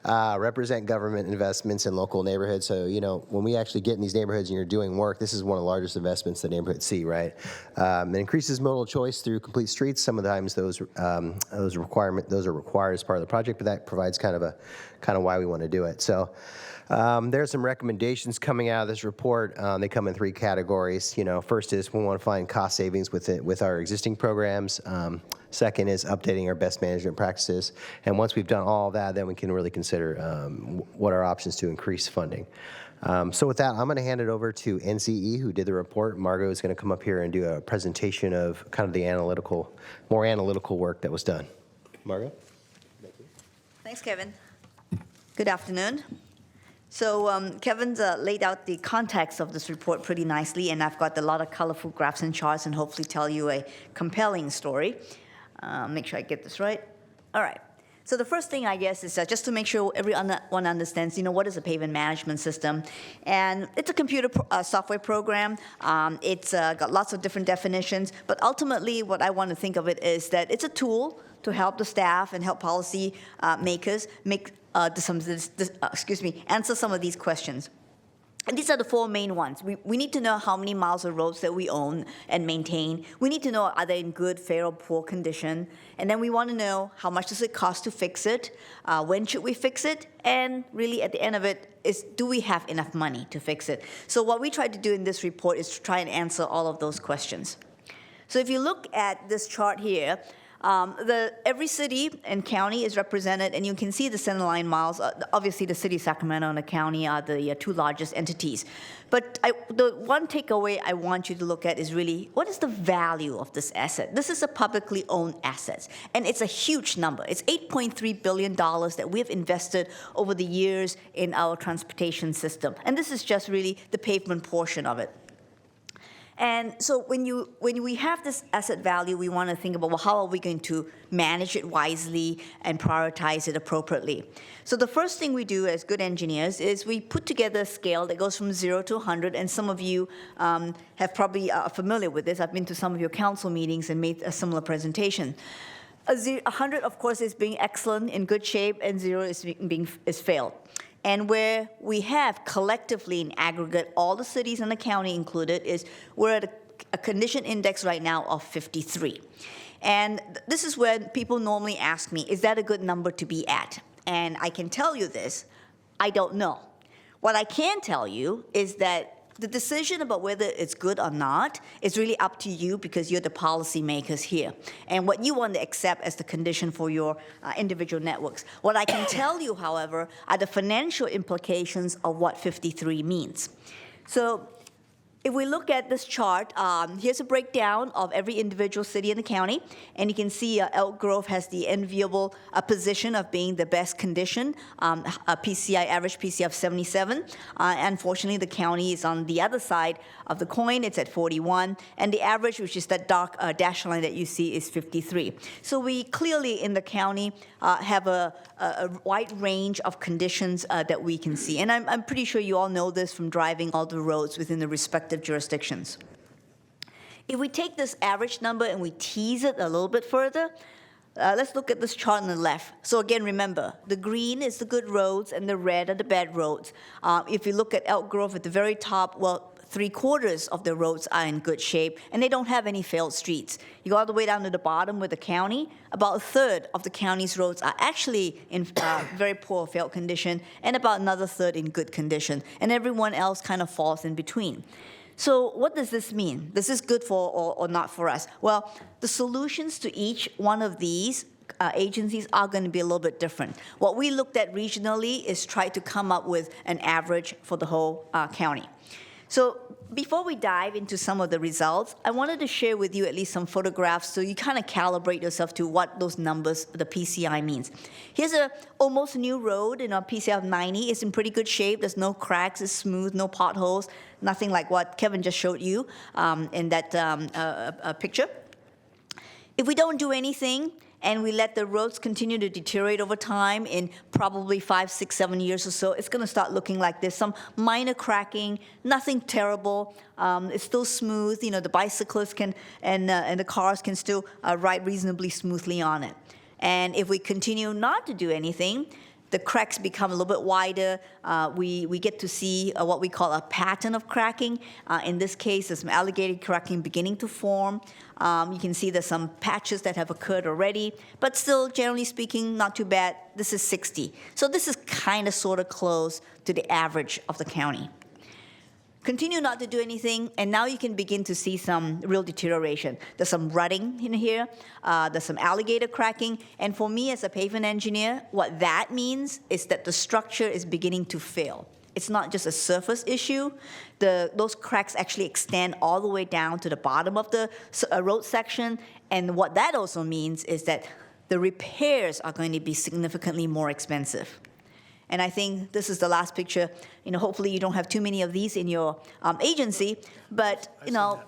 represent government investments in local neighborhoods. So, when we actually get in these neighborhoods and you're doing work, this is one of the largest investments the neighborhoods see, right? It increases modal choice through complete streets. Sometimes those are required as part of the project, but that provides kind of why we want to do it. So, there are some recommendations coming out of this report. They come in 3 categories. First is we want to find cost savings with our existing programs. Second is updating our best management practices. And once we've done all of that, then we can really consider what are options to increase funding. So with that, I'm going to hand it over to NCE, who did the report. Margot is going to come up here and do a presentation of kind of the more analytical work that was done. Margot? Thanks, Kevin. Good afternoon. So Kevin's laid out the context of this report pretty nicely, and I've got a lot of colorful graphs and charts and hopefully tell you a compelling story. Make sure I get this right. All right. So the first thing, I guess, is just to make sure everyone understands, what is a pavement management system. And it's a computer software program. It's got lots of different definitions. But ultimately, what I want to think of it is that it's a tool to help the staff and help policy makers answer some of these questions. And these are the 4 main ones. We need to know how many miles of roads that we own and maintain. We need to know, are they in good, fair, or poor condition? And then we want to know, how much does it cost to fix it? When should we fix it? And really, at the end of it, do we have enough money to fix it? So what we try to do in this report is to try and answer all of those questions. So if you look at this chart here, every city and county is represented, and you can see the center line miles. Obviously, the city of Sacramento and the county are the 2 largest entities. But the one takeaway I want you to look at is really, what is the value of this asset? This is a publicly owned asset, and it's a huge number. It's $8.3 billion that we have invested over the years in our transportation system. And this is just really the pavement portion of it. And so when we have this asset value, we want to think about, well, how are we going to manage it wisely and prioritize it appropriately? So the first thing we do as good engineers is we put together a scale that goes from 0 to 100, and some of you have probably are familiar with this. I've been to some of your council meetings and made a similar presentation. 100, of course, is being excellent, in good shape, and 0 is failed. And where we have collectively in aggregate, all the cities and the county included, is we're at a condition index right now of 53. And this is where people normally ask me, is that a good number to be at? And I can tell you this, I don't know. What I can tell you is that the decision about whether it's good or not is really up to you because you're the policymakers here and what you want to accept as the condition for your individual networks. What I can tell you, however, are the financial implications of what 53 means. So if we look at this chart, here's a breakdown of every individual city in the county, and you can see Elk Grove has the enviable position of being the best condition, a PCI, average PCI of 77. Unfortunately, the county is on the other side of the coin. It's at 41, and the average, which is that dark dashed line that you see, is 53. So we clearly in the county have a wide range of conditions that we can see, and I'm pretty sure you all know this from driving all the roads within the respective jurisdictions. If we take this average number and we tease it a little bit further, let's look at this chart on the left. So again, remember, the green is the good roads and the red are the bad roads. If you look at Elk Grove at the very top, well, 3/4 of the roads are in good shape, and they don't have any failed streets. You go all the way down to the bottom with the county, about 1/3 of the county's roads are actually in very poor failed condition, and about another 1/3 in good condition, and everyone else kind of falls in between. So what does this mean? This is good for or not for us? Well, the solutions to each one of these agencies are going to be a little bit different. What we looked at regionally is try to come up with an average for the whole county. So before we dive into some of the results, I wanted to share with you at least some photographs so you kind of calibrate yourself to what those numbers, the PCI means. Here's a almost new road in a PCI of 90. It's in pretty good shape. There's no cracks. It's smooth, no potholes, nothing like what Kevin just showed you in that picture. If we don't do anything, and we let the roads continue to deteriorate over time, in probably 5, 6, 7 years or so, it's going to start looking like this. Some minor cracking, nothing terrible. It's still smooth. You know, the bicyclists can and the cars can still ride reasonably smoothly on it. And if we continue not to do anything, the cracks become a little bit wider. We get to see what we call a pattern of cracking. In this case, there's some alligator cracking beginning to form. You can see there's some patches that have occurred already, but still, generally speaking, not too bad. This is 60. So this is kind of sort of close to the average of the county. Continue not to do anything, and now you can begin to see some real deterioration. There's some rutting in here. There's some alligator cracking. And for me as a pavement engineer, what that means is that the structure is beginning to fail. It's not just a surface issue. Those cracks actually extend all the way down to the bottom of the road section. And what that also means is that the repairs are going to be significantly more expensive. And I think this is the last picture. You know, hopefully you don't have too many of these in your agency, but you know,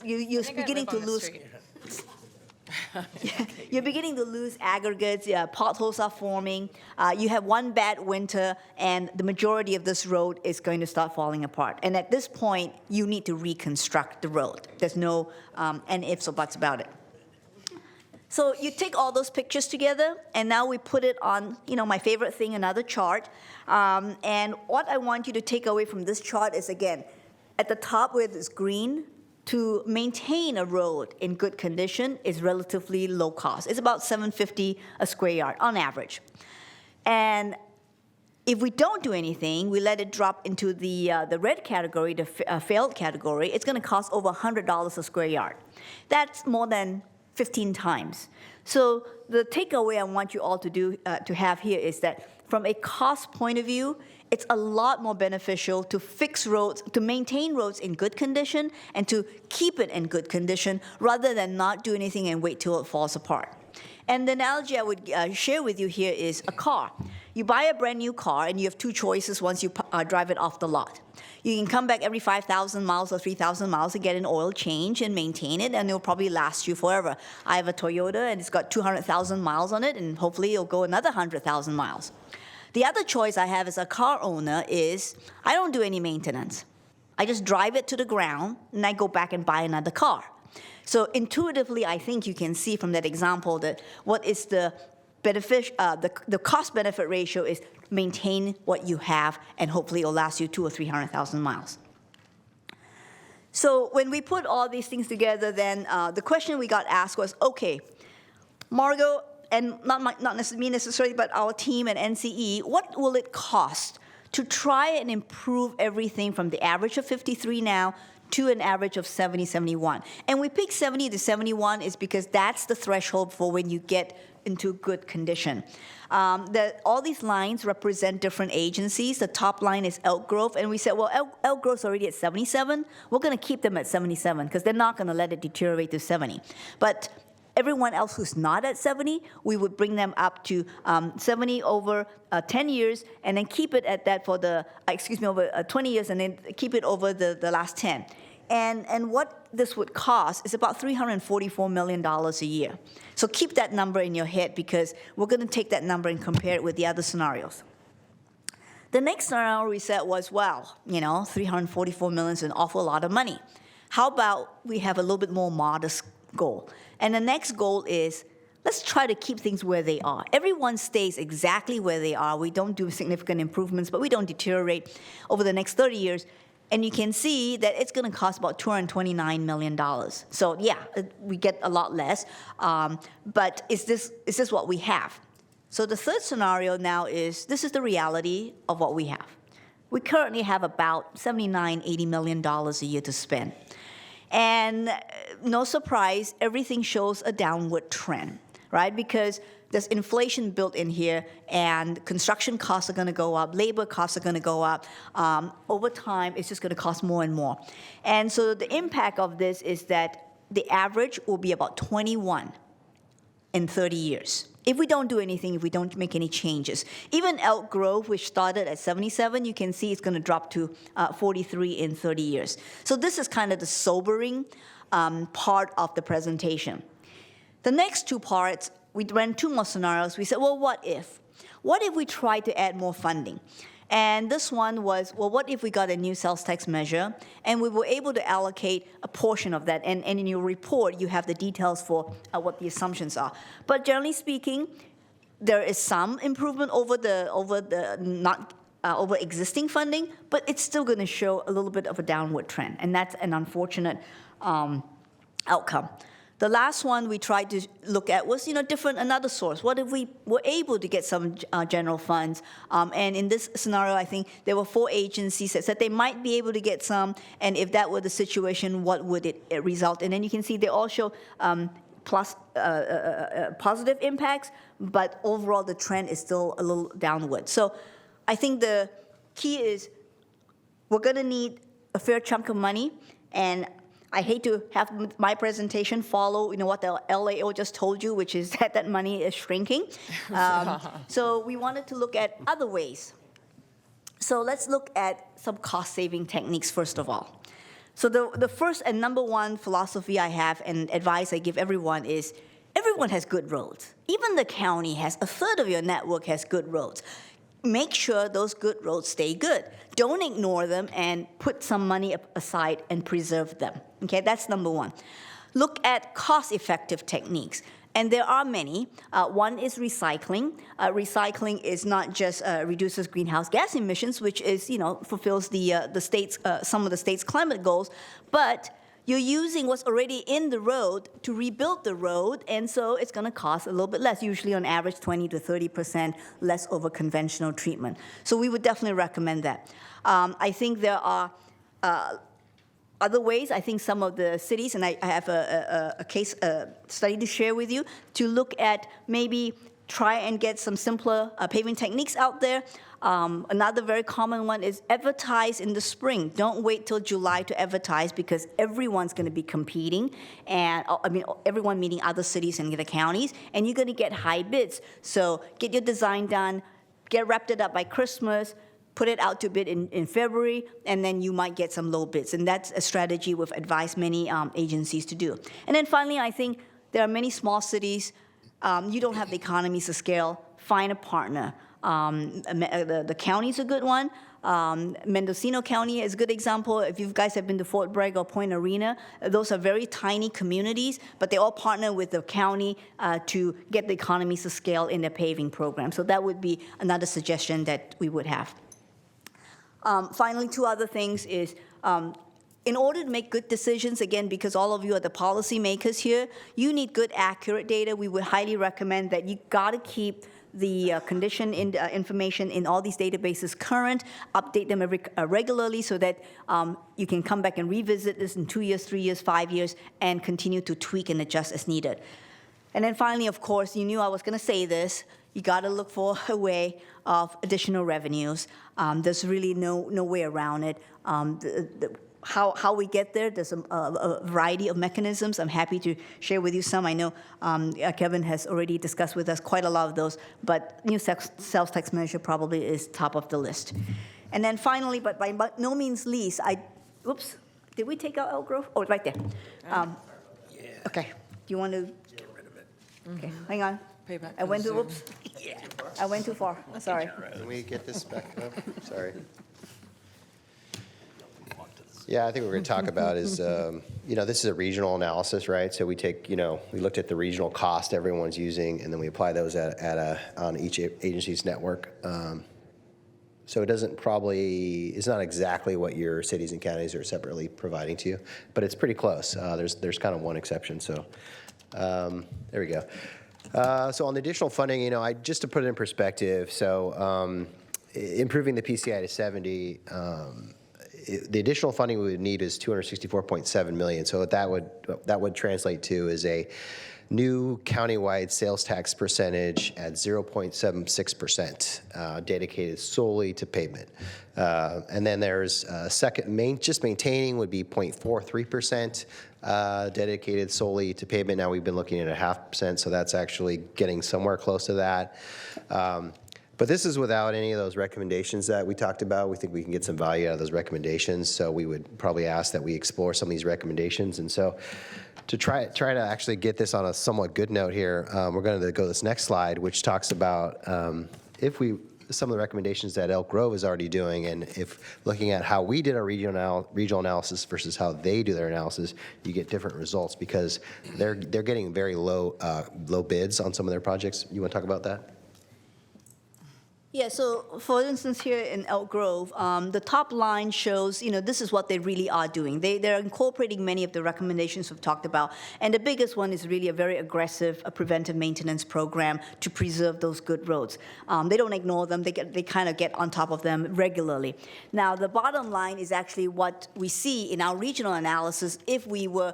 you're beginning to lose. You're beginning to lose aggregates. Potholes are forming. You have one bad winter, and the majority of this road is going to start falling apart. And at this point, you need to reconstruct the road. There's no any ifs or buts about it. So you take all those pictures together, and now we put it on, you know, my favorite thing, another chart. And what I want you to take away from this chart is, again, at the top where it's green, to maintain a road in good condition is relatively low cost. It's about $7.50 a square yard on average. And if we don't do anything, we let it drop into the red category, the failed category, it's going to cost over $100 a square yard. That's more than 15 times. So the takeaway I want you all to do to have here is that from a cost point of view, it's a lot more beneficial to fix roads, to maintain roads in good condition and to keep it in good condition rather than not do anything and wait till it falls apart. And the analogy I would share with you here is a car. You buy a brand new car and you have two choices once you drive it off the lot. You can come back every 5,000 miles or 3,000 miles and get an oil change and maintain it, and it'll probably last you forever. I have a Toyota, and it's got 200,000 miles on it, and hopefully it'll go another 100,000 miles. The other choice I have as a car owner is I don't do any maintenance. I just drive it to the ground, and I go back and buy another car. So intuitively, I think you can see from that example that what is the the cost-benefit ratio is maintain what you have, and hopefully it'll last you 200,000 or 300,000 miles. So when we put all these things together, then the question we got asked was, okay, Margot, and not me necessarily, but our team at NCE, what will it cost to try and improve everything from the average of 53 now to an average of 70, 71. And we pick 70 to 71 is because that's the threshold for when you get into good condition. All these lines represent different agencies. The top line is Elk Grove, and we said, well, Elk Grove's already at 77. We're going to keep them at 77 because they're not going to let it deteriorate to 70. But everyone else who's not at 70, we would bring them up to 70 over 10 years, and then keep it at that for the, over 20 years, and then keep it over the last 10. And what this would cost is about $344 million a year. So keep that number in your head because we're going to take that number and compare it with the other scenarios. The next scenario we said was, well, $344 million is an awful lot of money. How about we have a little bit more modest goal? And the next goal is, let's try to keep things where they are. Everyone stays exactly where they are. We don't do significant improvements, but we don't deteriorate over the next 30 years. And you can see that it's going to cost about $229 million. So yeah, we get a lot less. But is this what we have? So the third scenario now is, this is the reality of what we have. We currently have about $79, $80 million a year to spend. And no surprise, everything shows a downward trend, right? Because there's inflation built in here, and construction costs are going to go up, labor costs are going to go up. Over time, it's just going to cost more and more. And so the impact of this is that the average will be about 21 in 30 years. If we don't do anything, if we don't make any changes. Even Elk Grove, which started at 77, you can see it's going to drop to 43 in 30 years. So this is kind of the sobering part of the presentation. The next two parts, we ran two more scenarios. We said, well, what if? What if we try to add more funding? And this one was, well, what if we got a new sales tax measure and we were able to allocate a portion of that? And in your report, you have the details for what the assumptions are. But generally speaking, there is some improvement over existing funding, but it's still going to show a little bit of a downward trend, and that's an unfortunate outcome. The last one we tried to look at was, another source. What if we were able to get some general funds? And in this scenario, I think there were 4 agencies that said they might be able to get some, and if that were the situation, what would it result in? And you can see they all show positive impacts, but overall the trend is still a little downward. So I think the key is we're going to need a fair chunk of money, and I hate to have my presentation follow, what the LAO just told you, which is that money is shrinking. So we wanted to look at other ways. So let's look at some cost-saving techniques first of all. So the first and number one philosophy I have and advice I give everyone is, everyone has good roads. Even the county has, a third of your network has good roads. Make sure those good roads stay good. Don't ignore them and put some money aside and preserve them. Okay, that's number one. Look at cost-effective techniques. And there are many. One is recycling. Recycling is not just reduces greenhouse gas emissions, which is, fulfills the state's, some of the state's climate goals, but you're using what's already in the road to rebuild the road, and so it's going to cost a little bit less, usually on average 20 to 30% less over conventional treatment. So we would definitely recommend that. I think there are other ways. I think some of the cities, and I have a case study to share with you, to look at maybe try and get some simpler paving techniques out there. Another very common one is advertise in the spring. Don't wait till July to advertise because everyone's going to be competing, and everyone meaning other cities and the counties, and you're going to get high bids. So get your design done, wrapped it up by Christmas, put it out to bid in February, and then you might get some low bids. And that's a strategy we've advised many agencies to do. And then finally, I think there are many small cities. You don't have the economies of scale. Find a partner. The county's a good one. Mendocino County is a good example. If you guys have been to Fort Bragg or Point Arena, those are very tiny communities, but they all partner with the county to get the economies of scale in their paving program. So that would be another suggestion that we would have. Finally, 2 other things is, in order to make good decisions, again, because all of you are the policymakers here, you need good, accurate data. We would highly recommend that you got to keep the condition information in all these databases current, update them regularly so that you can come back and revisit this in 2 years, 3 years, 5 years, and continue to tweak and adjust as needed. And then finally, of course, you knew I was going to say this, you got to look for a way of additional revenues. There's really no way around it. How we get there, there's a variety of mechanisms. I'm happy to share with you some. I know Kevin has already discussed with us quite a lot of those, but new sales tax measure probably is top of the list. And then finally, but by no means least, oops, did we take out Elk Grove? Oh, right there. Okay, do you want to? Get rid of it. Okay, hang on. Payback I went too, comes oops. I went too far, sorry. Can we get this back up? Sorry. Yeah, I think what we're going to talk about is, this is a regional analysis, right? So we take, we looked at the regional cost everyone's using, and then we apply those on each agency's network. So it's not exactly what your cities and counties are separately providing to you, but it's pretty close. There's kind of one exception. So there we go. So on the additional funding, just to put it in perspective, so improving the PCI to 70. The additional funding we would need is $264.7 million. So what that would translate to is a new countywide sales tax percentage at 0.76%, dedicated solely to pavement. And then there's just maintaining would be 0.43%, dedicated solely to pavement. Now we've been looking at 0.5%, so that's actually getting somewhere close to that. But this is without any of those recommendations that we talked about. We think we can get some value out of those recommendations, so we would probably ask that we explore some of these recommendations. And so to try to actually get this on a somewhat good note here, we're going to go to this next slide, which talks about some of the recommendations that Elk Grove is already doing, and if looking at how we did our regional analysis versus how they do their analysis, you get different results because they're getting very low bids on some of their projects. You want to talk about that? Yeah, so for instance, here in Elk Grove, the top line shows, this is what they really are doing. They're incorporating many of the recommendations we've talked about. And the biggest one is really a very aggressive preventive maintenance program to preserve those good roads. They don't ignore them. They kind of get on top of them regularly. Now, the bottom line is actually what we see in our regional analysis if we were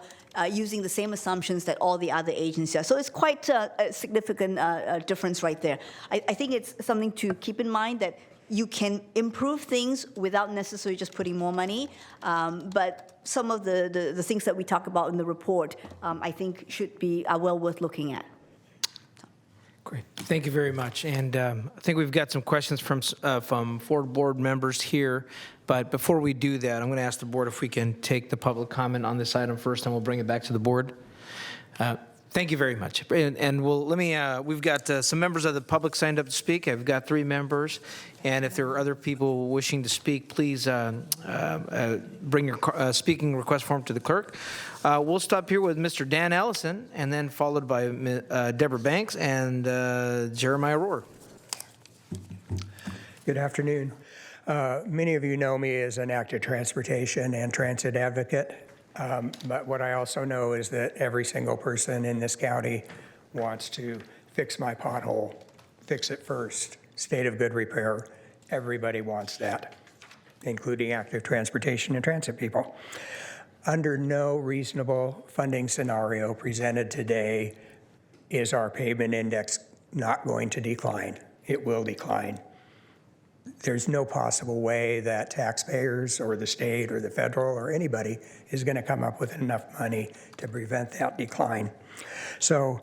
using the same assumptions that all the other agencies are. So it's quite a significant difference right there. I think it's something to keep in mind that you can improve things without necessarily just putting more money, but some of the things that we talk about in the report, I think are well worth looking at. Great. Thank you very much. And I think we've got some questions from 4 board members here. But before we do that, I'm going to ask the board if we can take the public comment on this item first, and we'll bring it back to the board. Thank you very much. And we've got some members of the public signed up to speak. I've got 3 members. And if there are other people wishing to speak, please bring your speaking request form to the clerk. We'll stop here with Mr. Dan Ellison, and then followed by Deborah Banks and Jeremiah Rohr. Good afternoon. Many of you know me as an active transportation and transit advocate. But what I also know is that every single person in this county wants to fix my pothole, fix it first, state of good repair. Everybody wants that, including active transportation and transit people. Under no reasonable funding scenario presented today is our pavement index not going to decline. It will decline. There's no possible way that taxpayers or the state or the federal or anybody is going to come up with enough money to prevent that decline. So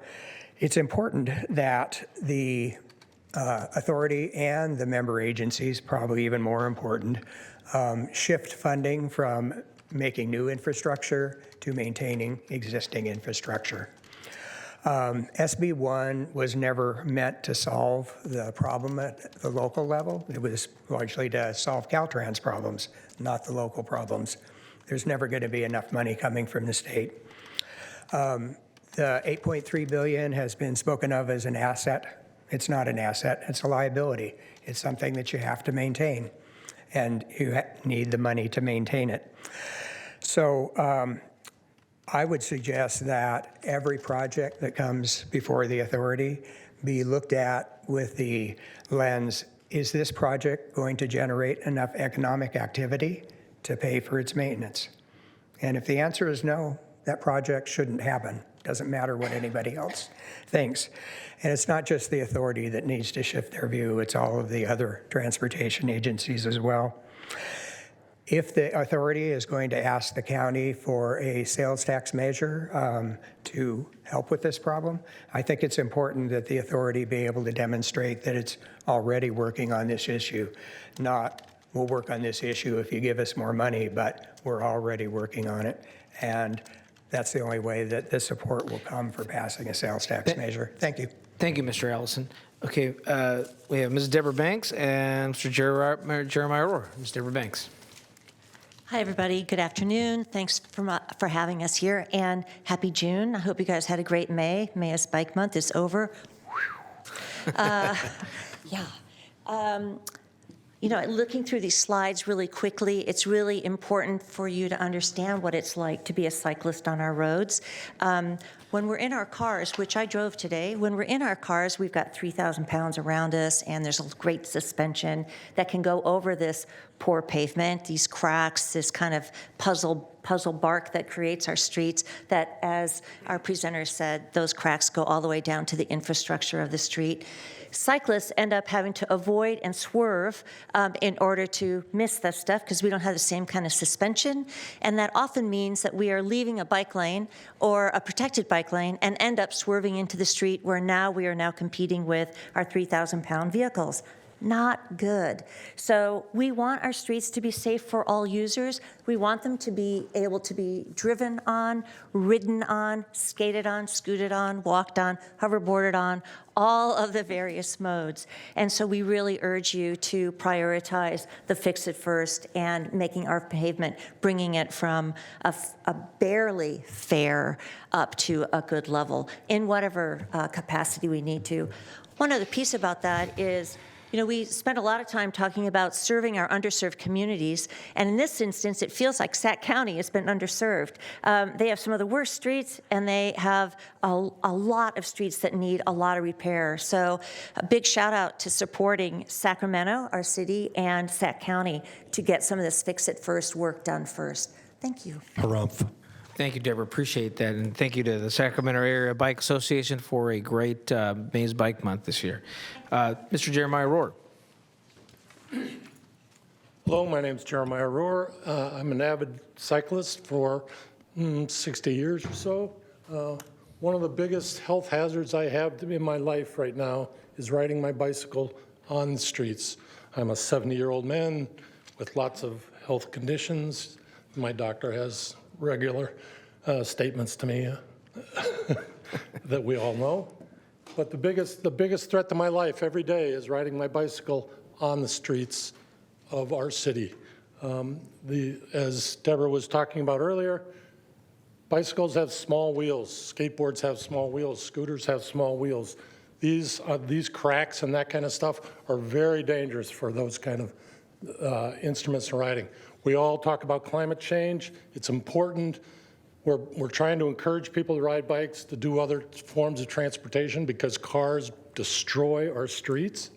it's important that the authority and the member agencies, probably even more important, shift funding from making new infrastructure to maintaining existing infrastructure. SB 1 was never meant to solve the problem at the local level. It was largely to solve Caltrans problems, not the local problems. There's never going to be enough money coming from the state. The $8.3 billion has been spoken of as an asset. It's not an asset, it's a liability. It's something that you have to maintain, and you need the money to maintain it. So I would suggest that every project that comes before the authority be looked at with the lens, is this project going to generate enough economic activity to pay for its maintenance? And if the answer is no, that project shouldn't happen. Doesn't matter what anybody else thinks. And it's not just the authority that needs to shift their view, it's all of the other transportation agencies as well. If the authority is going to ask the county for a sales tax measure to help with this problem, I think it's important that the authority be able to demonstrate that it's already working on this issue, not we'll work on this issue if you give us more money, but we're already working on it. And that's the only way that the support will come for passing a sales tax measure. Thank you. Thank you, Mr. Allison. Okay, we have Ms. Deborah Banks and Mr. Jeremiah Rohr. Ms. Deborah Banks. Hi, everybody. Good afternoon. Thanks for having us here, and happy June. I hope you guys had a great May. May is Bike Month. It's over. Yeah. You know, looking through these slides really quickly, it's really important for you to understand what it's like to be a cyclist on our roads. When we're in our cars, which I drove today, when we're in our cars, we've got 3,000 pounds around us, and there's a great suspension that can go over this poor pavement, these cracks, this kind of puzzle bark that creates our streets, that, as our presenter said, those cracks go all the way down to the infrastructure of the street. Cyclists end up having to avoid and swerve in order to miss that stuff because we don't have the same kind of suspension. And that often means that we are leaving a bike lane or a protected bike lane and end up swerving into the street where now we are now competing with our 3,000-pound vehicles. Not good. So we want our streets to be safe for all users. We want them to be able to be driven on, ridden on, skated on, scooted on, walked on, hoverboarded on, all of the various modes. And so we really urge you to prioritize the fix it first and making our pavement, bringing it from a barely fair up to a good level in whatever capacity we need to. One other piece about that is, you know, we spent a lot of time talking about serving our underserved communities, and in this instance, it feels like Sac County has been underserved. They have some of the worst streets, and they have a lot of streets that need a lot of repair. So a big shout out to supporting Sacramento, our city, and Sac County to get some of this fix-it-first work done first. Thank you. Harumph. Thank you, Deborah. Appreciate that. And thank you to the Sacramento Area Bike Association for a great May's Bike Month this year. Mr. Jeremiah Rohr. Hello, my name is Jeremiah Rohr. I'm an avid cyclist for 60 years or so. One of the biggest health hazards I have in my life right now is riding my bicycle on the streets. I'm a 70-year-old man with lots of health conditions. My doctor has regular statements to me that we all know. But the biggest threat to my life every day is riding my bicycle on the streets of our city. As Deborah was talking about earlier, bicycles have small wheels, skateboards have small wheels, scooters have small wheels. These cracks and that kind of stuff are very dangerous for those kind of instruments in riding. We all talk about climate change. It's important. We're trying to encourage people to ride bikes, to do other forms of transportation because cars destroy our streets,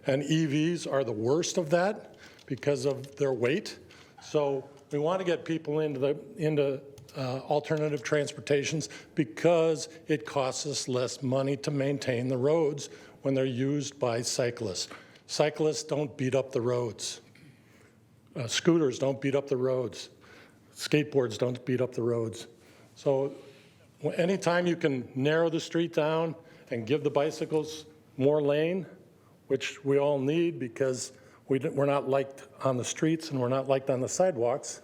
and EVs are the worst of that because of their weight. So we want to get people into alternative transportations because it costs us less money to maintain the roads when they're used by cyclists. Cyclists don't beat up the roads. Scooters don't beat up the roads. Skateboards don't beat up the roads. So anytime you can narrow the street down and give the bicycles more lane, which we all need because we're not liked on the streets and we're not liked on the sidewalks,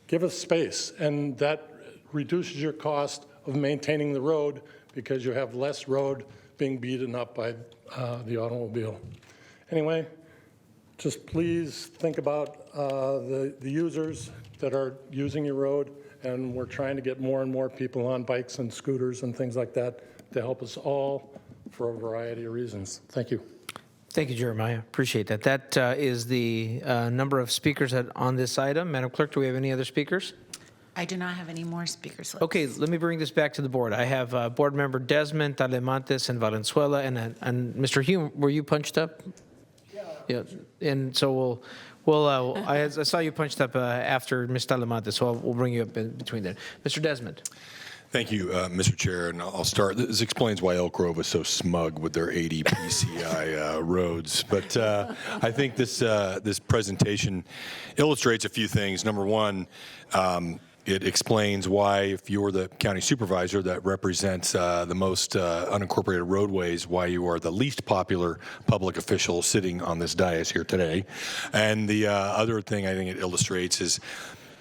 give us space. And that reduces your cost of maintaining the road because you have less road being beaten up by the automobile. Anyway, just please think about the users that are using your road, and we're trying to get more and more people on bikes and scooters and things like that to help us all for a variety of reasons. Thank you. Thank you, Jeremiah. Appreciate that. That is the number of speakers on this item. Madam Clerk, do we have any other speakers? I do not have any more speaker slips. Okay, let me bring this back to the board. I have Board Member Desmond, Talemantes, and Valenzuela, and Mr. Hume, were you punched up? Yeah. And so I saw you punched up after Ms. Talemantes, so we'll bring you up in between there. Mr. Desmond. Thank you, Mr. Chair, and I'll start. This explains why Elk Grove is so smug with their 80 PCI roads. But I think this presentation illustrates a few things. Number one, it explains why, if you're the county supervisor that represents the most unincorporated roadways, why you are the least popular public official sitting on this dais here today. And the other thing I think it illustrates is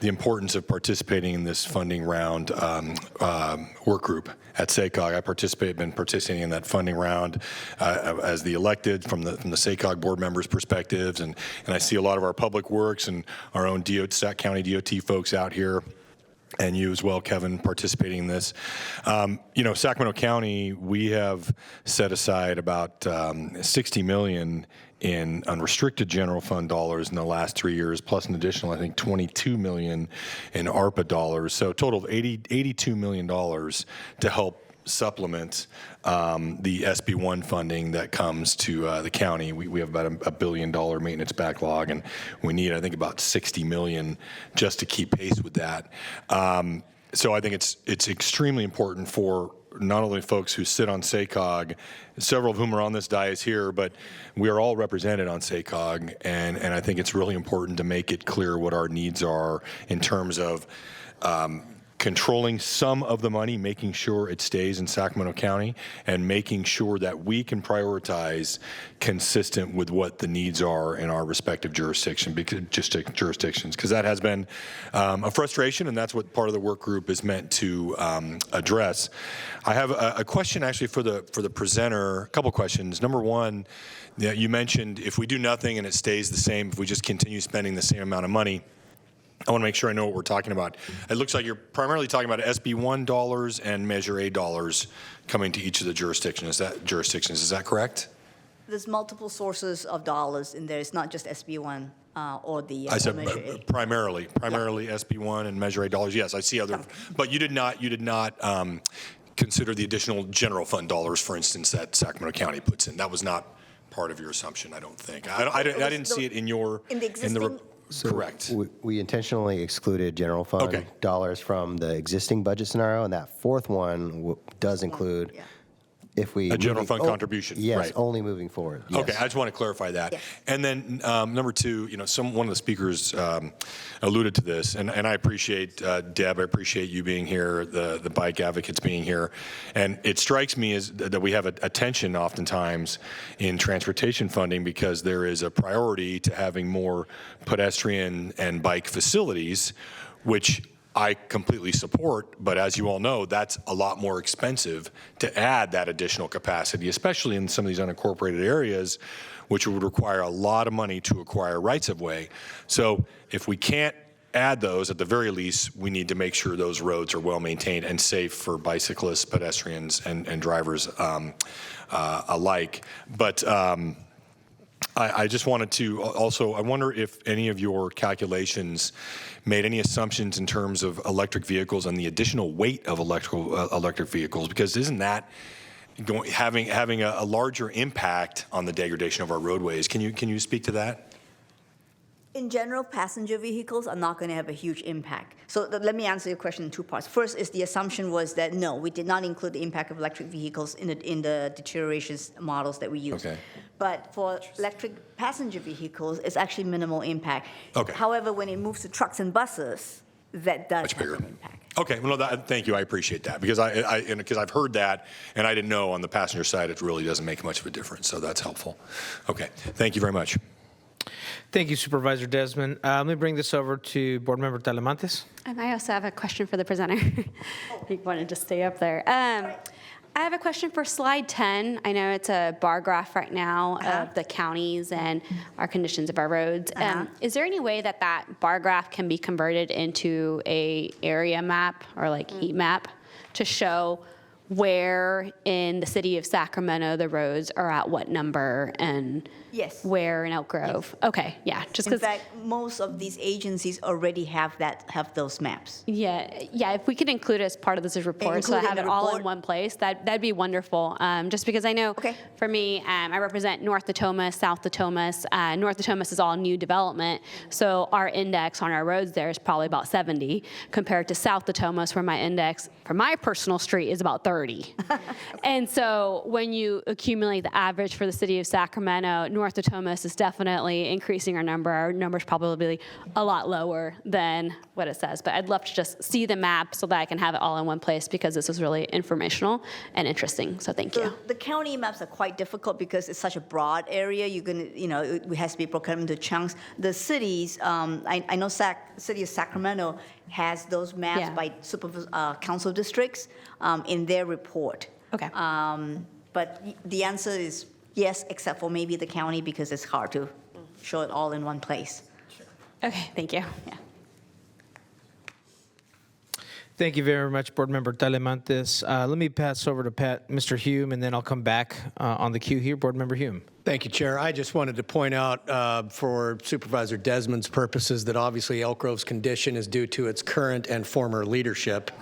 the importance of participating in this funding round work group at SACOG. Been participating in that funding round as the elected from the SACOG board members' perspectives, and I see a lot of our public works and our own county DOT folks out here, and you as well, Kevin, participating in this. Sacramento County, we have set aside about $60 million in unrestricted general fund dollars in the last 3 years, plus an additional, I think, $22 million in ARPA dollars. So a total of $82 million to help supplement the SB1 funding that comes to the county. We have about a $1 billion maintenance backlog, and we need, I think, about $60 million just to keep pace with that. So I think it's extremely important for not only folks who sit on SACOG, several of whom are on this dais here, but we are all represented on SACOG, and I think it's really important to make it clear what our needs are in terms of controlling some of the money, making sure it stays in Sacramento County, and making sure that we can prioritize consistent with what the needs are in our respective jurisdictions, because that has been a frustration, and that's what part of the work group is meant to address. I have a question actually for the presenter, a couple questions. Number one, you mentioned if we do nothing and it stays the same, if we just continue spending the same amount of money, I want to make sure I know what we're talking about. It looks like you're primarily talking about SB1 dollars and Measure A dollars coming to each of the jurisdictions. Is that correct? There's multiple sources of dollars in there. It's not just SB1 or the I said Measure A. primarily SB1 and Measure A dollars. Yes, I see other, but you did not consider the additional general fund dollars, for instance, that Sacramento County puts in. That was not part of your assumption, I don't think. I didn't see it in the existing. Correct. We intentionally excluded general fund dollars from the existing budget scenario, and that fourth one does include if we a general fund contribution. Yes, right. Only moving forward. Yes. Okay, I just want to clarify that. Yes. And then number two, one of the speakers alluded to this, and I appreciate Deb. I appreciate you being here, the bike advocates being here, and it strikes me as that we have a tension oftentimes in transportation funding because there is a priority to having more pedestrian and bike facilities, which I completely support, but as you all know, that's a lot more expensive to add that additional capacity, especially in some of these unincorporated areas, which would require a lot of money to acquire rights-of-way. So if we can't add those, at the very least, we need to make sure those roads are well-maintained and safe for bicyclists, pedestrians, and drivers alike. But I just wanted to also, I wonder if any of your calculations made any assumptions in terms of electric vehicles and the additional weight of electric vehicles, because isn't that having a larger impact on the degradation of our roadways? Can you speak to that? In general, passenger vehicles are not going to have a huge impact. So let me answer your question in two parts. First is the assumption was that no, we did not include the impact of electric vehicles in the deterioration models that we used. Okay. But for electric passenger vehicles, it's actually minimal impact. Okay. However, when it moves to trucks and buses, that does have an impact. Okay, well, thank you. I appreciate that because because I've heard that, and I didn't know on the passenger side it really doesn't make much of a difference. So that's helpful. Okay, thank you very much. Thank you, Supervisor Desmond. Let me bring this over to Board Member Talamantes. And I also have a question for the presenter. You wanted to stay up there. I have a question for slide 10. I know it's a bar graph right now of the counties and our conditions of our roads. Is there any way that bar graph can be converted into a area map or like heat map to show where in the city of Sacramento the roads are at what number and Yes. where in Elk Grove? Okay, yeah, just In because. fact, most of these agencies already have those maps. Yeah, if we could include it as part of this report, so I Include it have in it the all in report? one place, that'd be wonderful. Just because I know, for me, I represent North Natomas, South Natomas. North Natomas is all new development, so our index on our roads there is probably about 70, compared to South Natomas, where my index for my personal street is about 30. And so when you accumulate the average for the city of Sacramento, North Natomas is definitely increasing our number. Our number's probably a lot lower than what it says. But I'd love to just see the map so that I can have it all in one place, because this is really informational and interesting. So thank you. The county maps are quite difficult because it's such a broad area. You're gonna, it has to be broken into chunks. The cities, I know city of Sacramento has those maps by council districts in their report. Okay. But the answer is yes, except for maybe the county, because it's hard to show it all in one place. Okay, thank you. Yeah. Thank you very much, Board Member Telemantes. Let me pass over to Mr. Hume, and then I'll come back on the queue here. Board Member Hume. Thank you, Chair. I just wanted to point out for Supervisor Desmond's purposes that obviously Elk Grove's condition is due to its current and former leadership.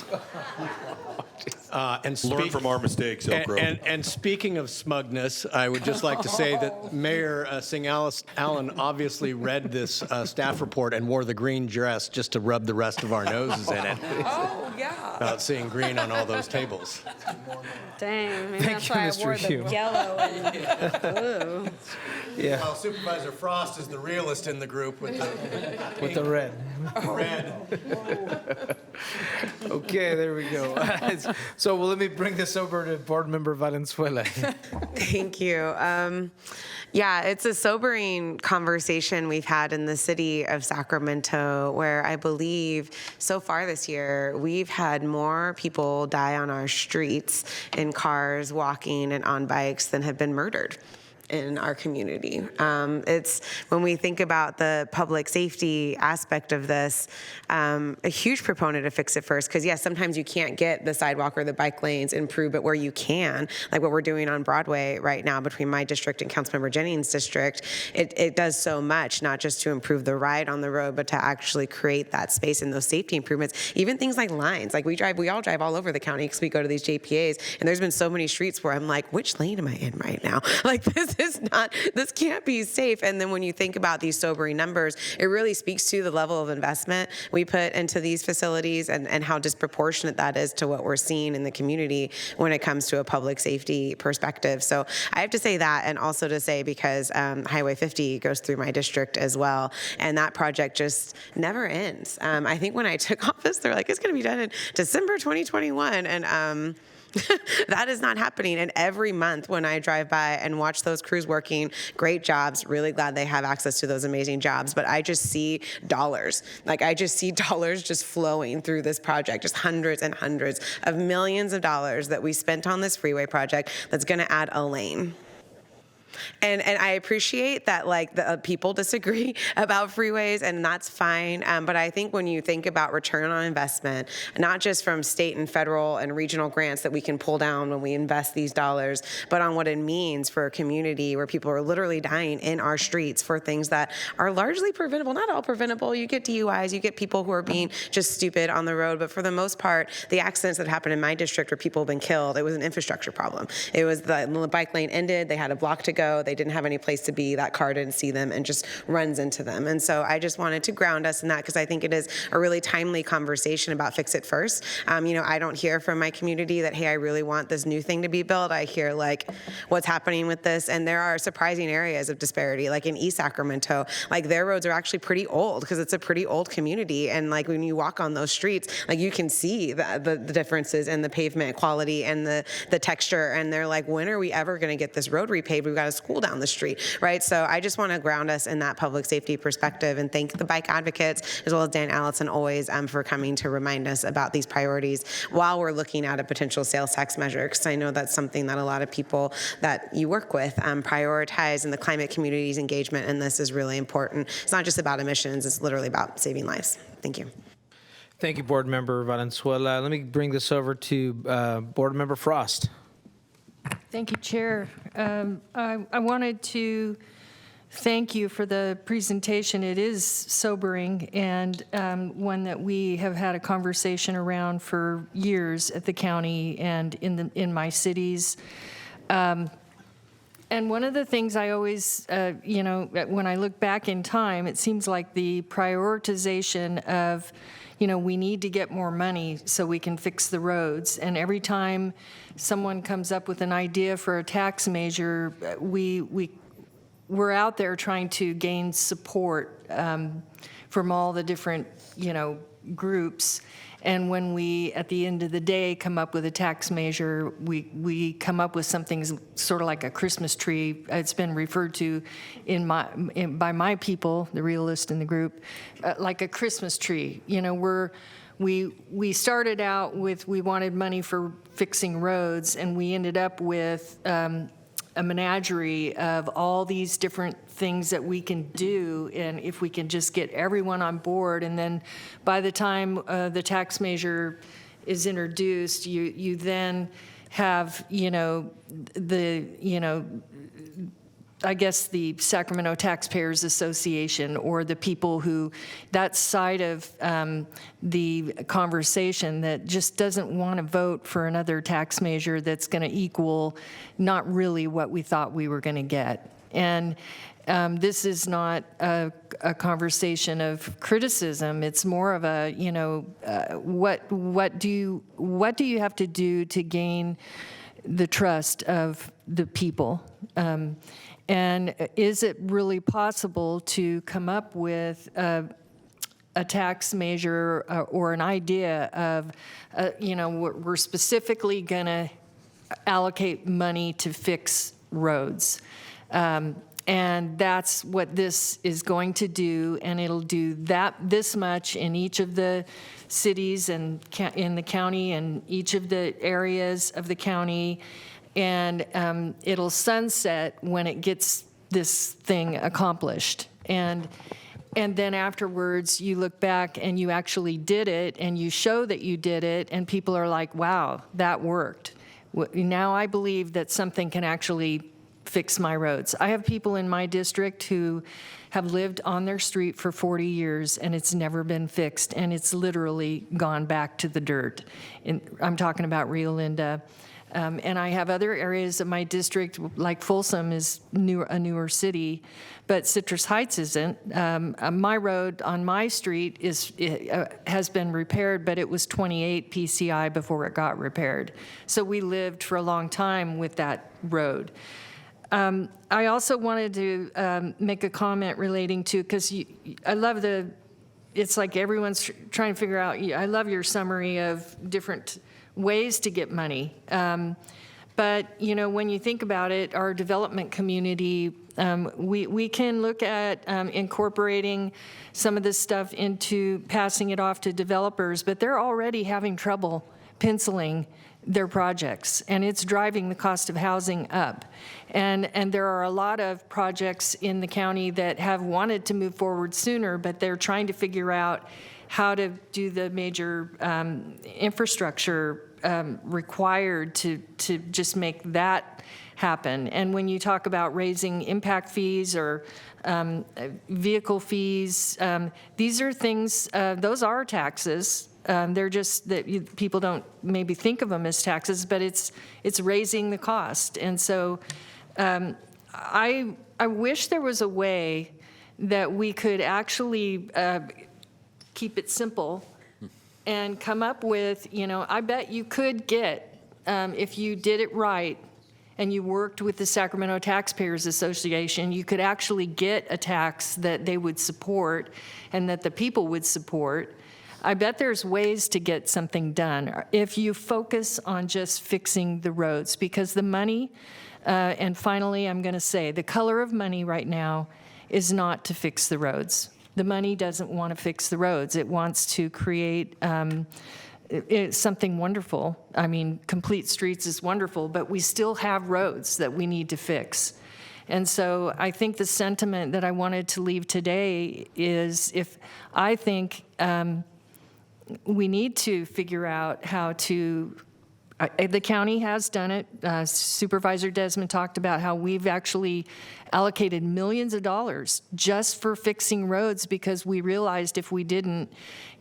Learn from our mistakes, Elk Grove. And speaking of smugness, I would just like to say that Mayor Singh Allen obviously read this staff report and wore the green dress just to rub the rest of our noses in it. Oh, yeah. About seeing green on all those tables. Dang, maybe Thank that's you, why Mr. I wore Hume. the yellow and blue. Yeah, Well, Supervisor Frost is the realist in the group with with the red. red. Okay, there we go. So let me bring this over to Board Member Valenzuela. Thank you. Yeah, it's a sobering conversation we've had in the city of Sacramento, where I believe so far this year, we've had more people die on our streets in cars, walking, and on bikes than have been murdered in our community. It's when we think about the public safety aspect of this, a huge proponent of Fix It First, because yes, sometimes you can't get the sidewalk or the bike lanes improved, but where you can, like what we're doing on Broadway right now between my district and Councilmember Jennings' district, it does so much, not just to improve the ride on the road, but to actually create that space and those safety improvements. Even things like lines, like we all drive all over the county because we go to these JPAs, and there's been so many streets where I'm like, which lane am I in right now? Like this can't be safe. And then when you think about these sobering numbers, it really speaks to the level of investment we put into these facilities and how disproportionate that is to what we're seeing in the community when it comes to a public safety perspective. So I have to say that, and also to say, because Highway 50 goes through my district as well, and that project just never ends. I think when I took office, they're like, it's going to be done in December 2021, and that is not happening. And every month when I drive by and watch those crews working, great jobs, really glad they have access to those amazing jobs, but I just see dollars. Like I just see dollars just flowing through this project, just hundreds and hundreds of millions of dollars that we spent on this freeway project that's going to add a lane. And I appreciate that, like, the people disagree about freeways, and that's fine. But I think when you think about return on investment, not just from state and federal and regional grants that we can pull down when we invest these dollars, but on what it means for a community where people are literally dying in our streets for things that are largely preventable, not all preventable. You get DUIs, you get people who are being just stupid on the road. But for the most part, the accidents that happened in my district where people have been killed, it was an infrastructure problem. It was the bike lane ended, they had a block to go, they didn't have any place to be, that car didn't see them and just runs into them. And so I just wanted to ground us in that, because I think it is a really timely conversation about Fix It First. I don't hear from my community that, hey, I really want this new thing to be built. I hear like what's happening with this, and there are surprising areas of disparity, like in East Sacramento, like their roads are actually pretty old because it's a pretty old community, and like when you walk on those streets, like you can see the differences in the pavement quality and the texture, and they're like, when are we ever going to get this road repaved? We've got a school down the street, right? So I just want to ground us in that public safety perspective and thank the bike advocates as well as Dan Allison always for coming to remind us about these priorities while we're looking at a potential sales tax measure, because I know that's something that a lot of people that you work with prioritize, and the climate community's engagement in this is really important. It's not just about emissions, it's literally about saving lives. Thank you. Thank you, Board Member Valenzuela. Let me bring this over to Board Member Frost. Thank you, Chair. I wanted to thank you for the presentation. It is sobering and one that we have had a conversation around for years at the county and in my cities. And one of the things I always, when I look back in time, it seems like the prioritization of, we need to get more money so we can fix the roads. And every time someone comes up with an idea for a tax measure, we're out there trying to gain support from all the different, groups. And when we, at the end of the day, come up with a tax measure, we come up with something sort of like a Christmas tree. It's been referred to by my people, the realists in the group, like a Christmas tree. We started out with we wanted money for fixing roads, and we ended up with a menagerie of all these different things that we can do, and if we can just get everyone on board, and then by the time the tax measure is introduced, you then have, I guess the Sacramento Taxpayers Association or the people who, that side of the conversation that just doesn't want to vote for another tax measure that's going to equal not really what we thought we were going to get. And this is not a conversation of criticism. It's more of a, what do you have to do to gain the trust of the people? And is it really possible to come up with a tax measure or an idea of, we're specifically going to allocate money to fix roads? And that's what this is going to do, and it'll do this much in each of the cities and in the county and each of the areas of the county. And it'll sunset when it gets this thing accomplished. And then afterwards, you look back and you actually did it, and you show that you did it, and people are like, wow, that worked. Now I believe that something can actually fix my roads. I have people in my district who have lived on their street for 40 years, and it's never been fixed, and it's literally gone back to the dirt. I'm talking about Rio Linda. And I have other areas of my district, like Folsom is a newer city, but Citrus Heights isn't. My road on my street has been repaired, but it was 28 PCI before it got repaired. So we lived for a long time with that road. I also wanted to make a comment relating to, because I love it's like everyone's trying to figure out, I love your summary of different ways to get money. But, when you think about it, our development community, we can look at incorporating some of this stuff into passing it off to developers, but they're already having trouble penciling their projects, and it's driving the cost of housing up. And there are a lot of projects in the county that have wanted to move forward sooner, but they're trying to figure out how to do the major infrastructure required to just make that happen. And when you talk about raising impact fees or vehicle fees, these are things, those are taxes. They're just that people don't maybe think of them as taxes, but it's raising the cost. And so I wish there was a way that we could actually keep it simple and come up with, I bet you could get, if you did it right and you worked with the Sacramento Taxpayers Association, you could actually get a tax that they would support and that the people would support. I bet there's ways to get something done if you focus on just fixing the roads, because the money, and finally I'm going to say, the color of money right now is not to fix the roads. The money doesn't want to fix the roads. It wants to create something wonderful. I mean, complete streets is wonderful, but we still have roads that we need to fix. And so I think the sentiment that I wanted to leave today is, if I think we need to figure out how to, the county has done it. Supervisor Desmond talked about how we've actually allocated millions of dollars just for fixing roads because we realized if we didn't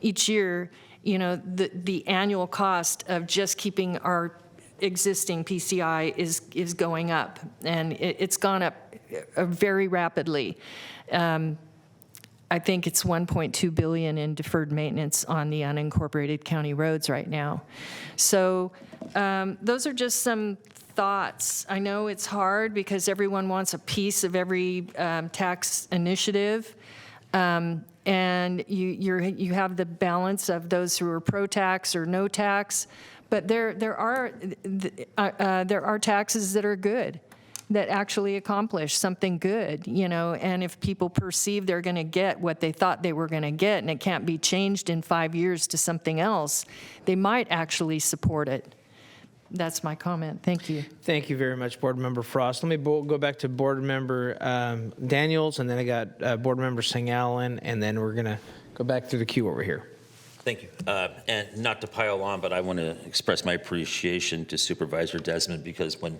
each year, the annual cost of just keeping our existing PCI is going up, and it's gone up very rapidly. I think it's $1.2 billion in deferred maintenance on the unincorporated county roads right now. So those are just some thoughts. I know it's hard because everyone wants a piece of every tax initiative. And you have the balance of those who are pro-tax or no tax, but there are taxes that are good, that actually accomplish something good, and if people perceive they're going to get what they thought they were going to get and it can't be changed in 5 years to something else, they might actually support it. That's my comment. Thank you. Thank you very much, Board Member Frost. Let me go back to Board Member Daniels, and then I got Board Member Singh Allen, and then we're going to go back through the queue over here. Thank you. And not to pile on, but I want to express my appreciation to Supervisor Desmond, because when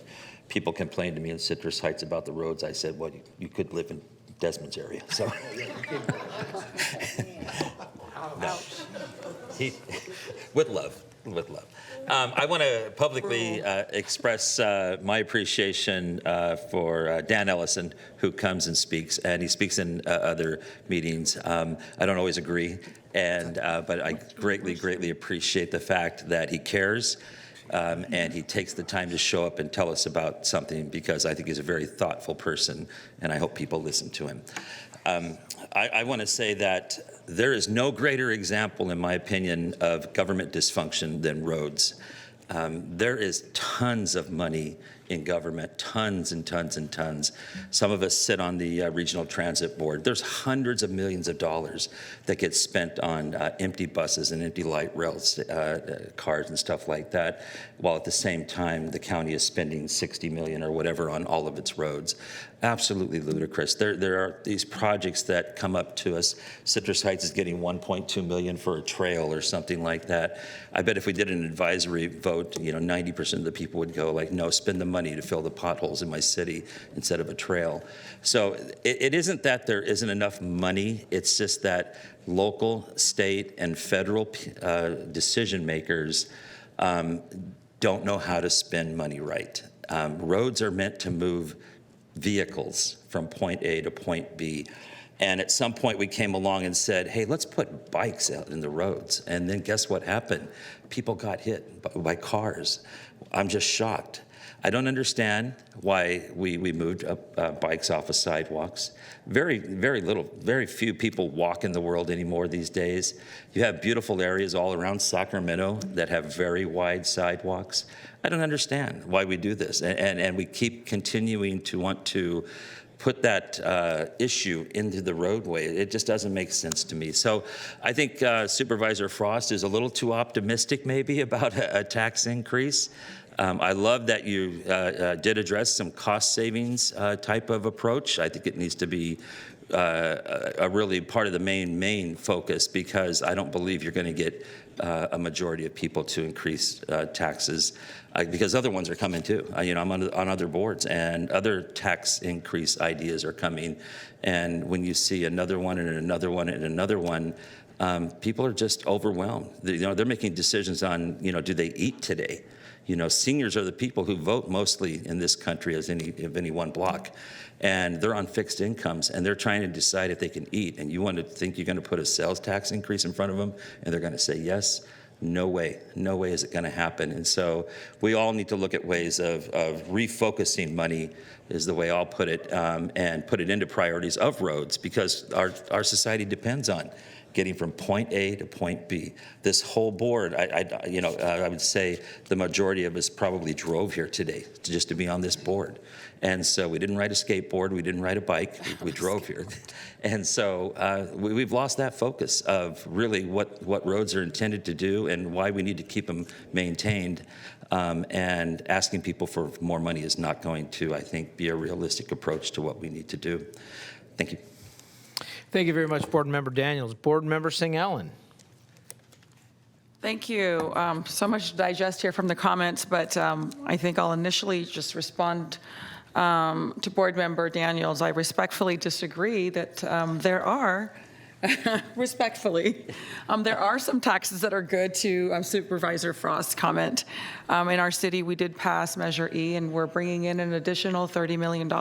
people complained to me in Citrus Heights about the roads, I said, well, you could live in Desmond's area. So, no. With love. I want to publicly express my appreciation for Dan Ellison, who comes and speaks, and he speaks in other meetings. I don't always agree, but I greatly appreciate the fact that he cares, and he takes the time to show up and tell us about something, because I think he's a very thoughtful person, and I hope people listen to him. I want to say that there is no greater example, in my opinion, of government dysfunction than roads. There is tons of money in government, tons and tons and tons. Some of us sit on the Regional Transit Board. There's hundreds of millions of dollars that get spent on empty buses and empty light rail cars and stuff like that, while at the same time the county is spending $60 million or whatever on all of its roads. Absolutely ludicrous. There are these projects that come up to us. Citrus Heights is getting $1.2 million for a trail or something like that. I bet if we did an advisory vote, 90% of the people would go like, no, spend the money to fill the potholes in my city instead of a trail. So it isn't that there isn't enough money. It's just that local, state, and federal decision makers don't know how to spend money right. Roads are meant to move vehicles from point A to point B. And at some point we came along and said, hey, let's put bikes out in the roads. And then guess what happened? People got hit by cars. I'm just shocked. I don't understand why we moved bikes off of sidewalks. Very few people walk in the world anymore these days. You have beautiful areas all around Sacramento that have very wide sidewalks. I don't understand why we do this. And we keep continuing to want to put that issue into the roadway. It just doesn't make sense to me. So I think Supervisor Frost is a little too optimistic maybe about a tax increase. I love that you did address some cost savings type of approach. I think it needs to be a really part of the main focus, because I don't believe you're going to get a majority of people to increase taxes, because other ones are coming too. I'm on other boards, and other tax increase ideas are coming. And when you see another one and another one and another one, people are just overwhelmed. They're making decisions on, do they eat today? Seniors are the people who vote mostly in this country of any one block, and they're on fixed incomes, and they're trying to decide if they can eat. And you want to think you're going to put a sales tax increase in front of them, and they're going to say yes? No way is it going to happen. And so we all need to look at ways of refocusing money, is the way I'll put it, and put it into priorities of roads, because our society depends on getting from point A to point B. This whole board, I would say the majority of us probably drove here today just to be on this board. And so we didn't ride a skateboard, we didn't ride a bike, we drove here. And so we've lost that focus of really what roads are intended to do and why we need to keep them maintained. And asking people for more money is not going to, I think, be a realistic approach to what we need to do. Thank you. Thank you very much, Board Member Daniels. Board Member Singh Allen. Thank you. So much to digest here from the comments, but I think I'll initially just respond to Board Member Daniels. I respectfully disagree that there are, respectfully, there are some taxes that are good to Supervisor Frost's comment. In our city, we did pass Measure E, and we're bringing in an additional $30 million.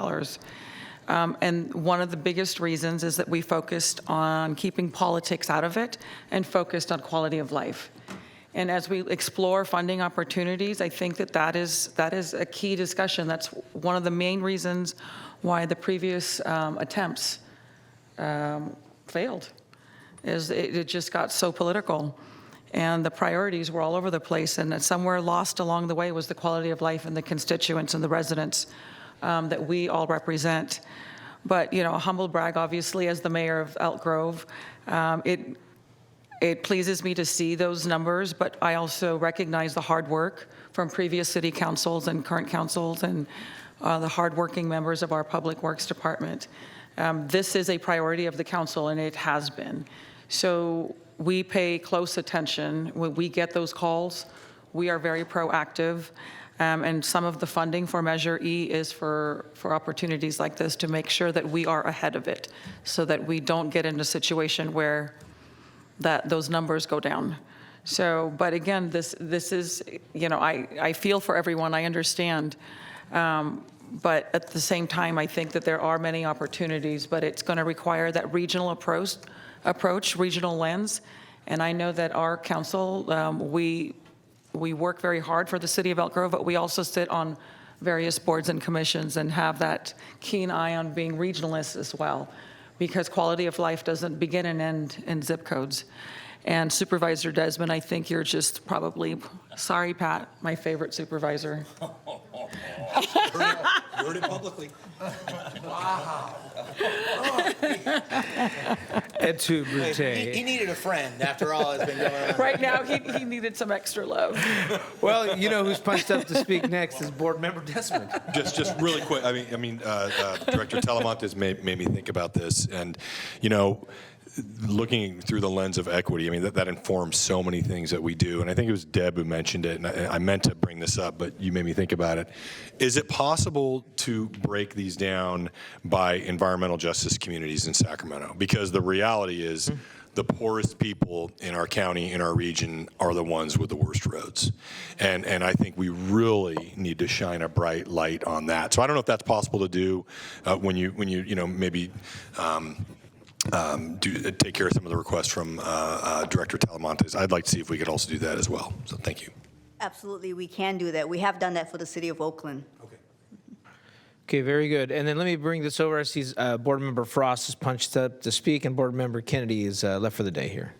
And one of the biggest reasons is that we focused on keeping politics out of it and focused on quality of life. And as we explore funding opportunities, I think that is a key discussion. That's one of the main reasons why the previous attempts failed, is it just got so political. And the priorities were all over the place, and somewhere lost along the way was the quality of life and the constituents and the residents that we all represent. But, a humble brag, obviously, as the mayor of Elk Grove, it pleases me to see those numbers, but I also recognize the hard work from previous city councils and current councils and the hardworking members of our Public Works Department. This is a priority of the council, and it has been. So we pay close attention. When we get those calls, we are very proactive. And some of the funding for Measure E is for opportunities like this to make sure that we are ahead of it so that we don't get in a situation where those numbers go down. So, but again, this is, I feel for everyone, I understand. But at the same time, I think that there are many opportunities, but it's going to require that regional approach, regional lens. And I know that our council, we work very hard for the city of Elk Grove, but we also sit on various boards and commissions and have that keen eye on being regionalists as well, because quality of life doesn't begin and end in zip codes. And Supervisor Desmond, I think you're just probably, sorry, Pat, my favorite supervisor. Heard it publicly. Wow. Et tu, Brute. He needed a friend after all has been going on. Right now, he needed some extra love. Well, who's punched up to speak next is Board Member Desmond. Just really quick. Director Talamantes made me think about this, and looking through the lens of equity, that informs so many things that we do. And I think it was Deb who mentioned it, and I meant to bring this up, but you made me think about it. Is it possible to break these down by environmental justice communities in Sacramento? Because the reality is the poorest people in our county, in our region, are the ones with the worst roads. And I think we really need to shine a bright light on that. So I don't know if that's possible to do when you maybe take care of some of the requests from Director Talamantes. I'd like to see if we could also do that as well. So thank you. Absolutely, we can do that. We have done that for the city of Oakland. Okay, very good. And then let me bring this over. I see Board Member Frost is punched up to speak, and Board Member Kennedy is left for the day here.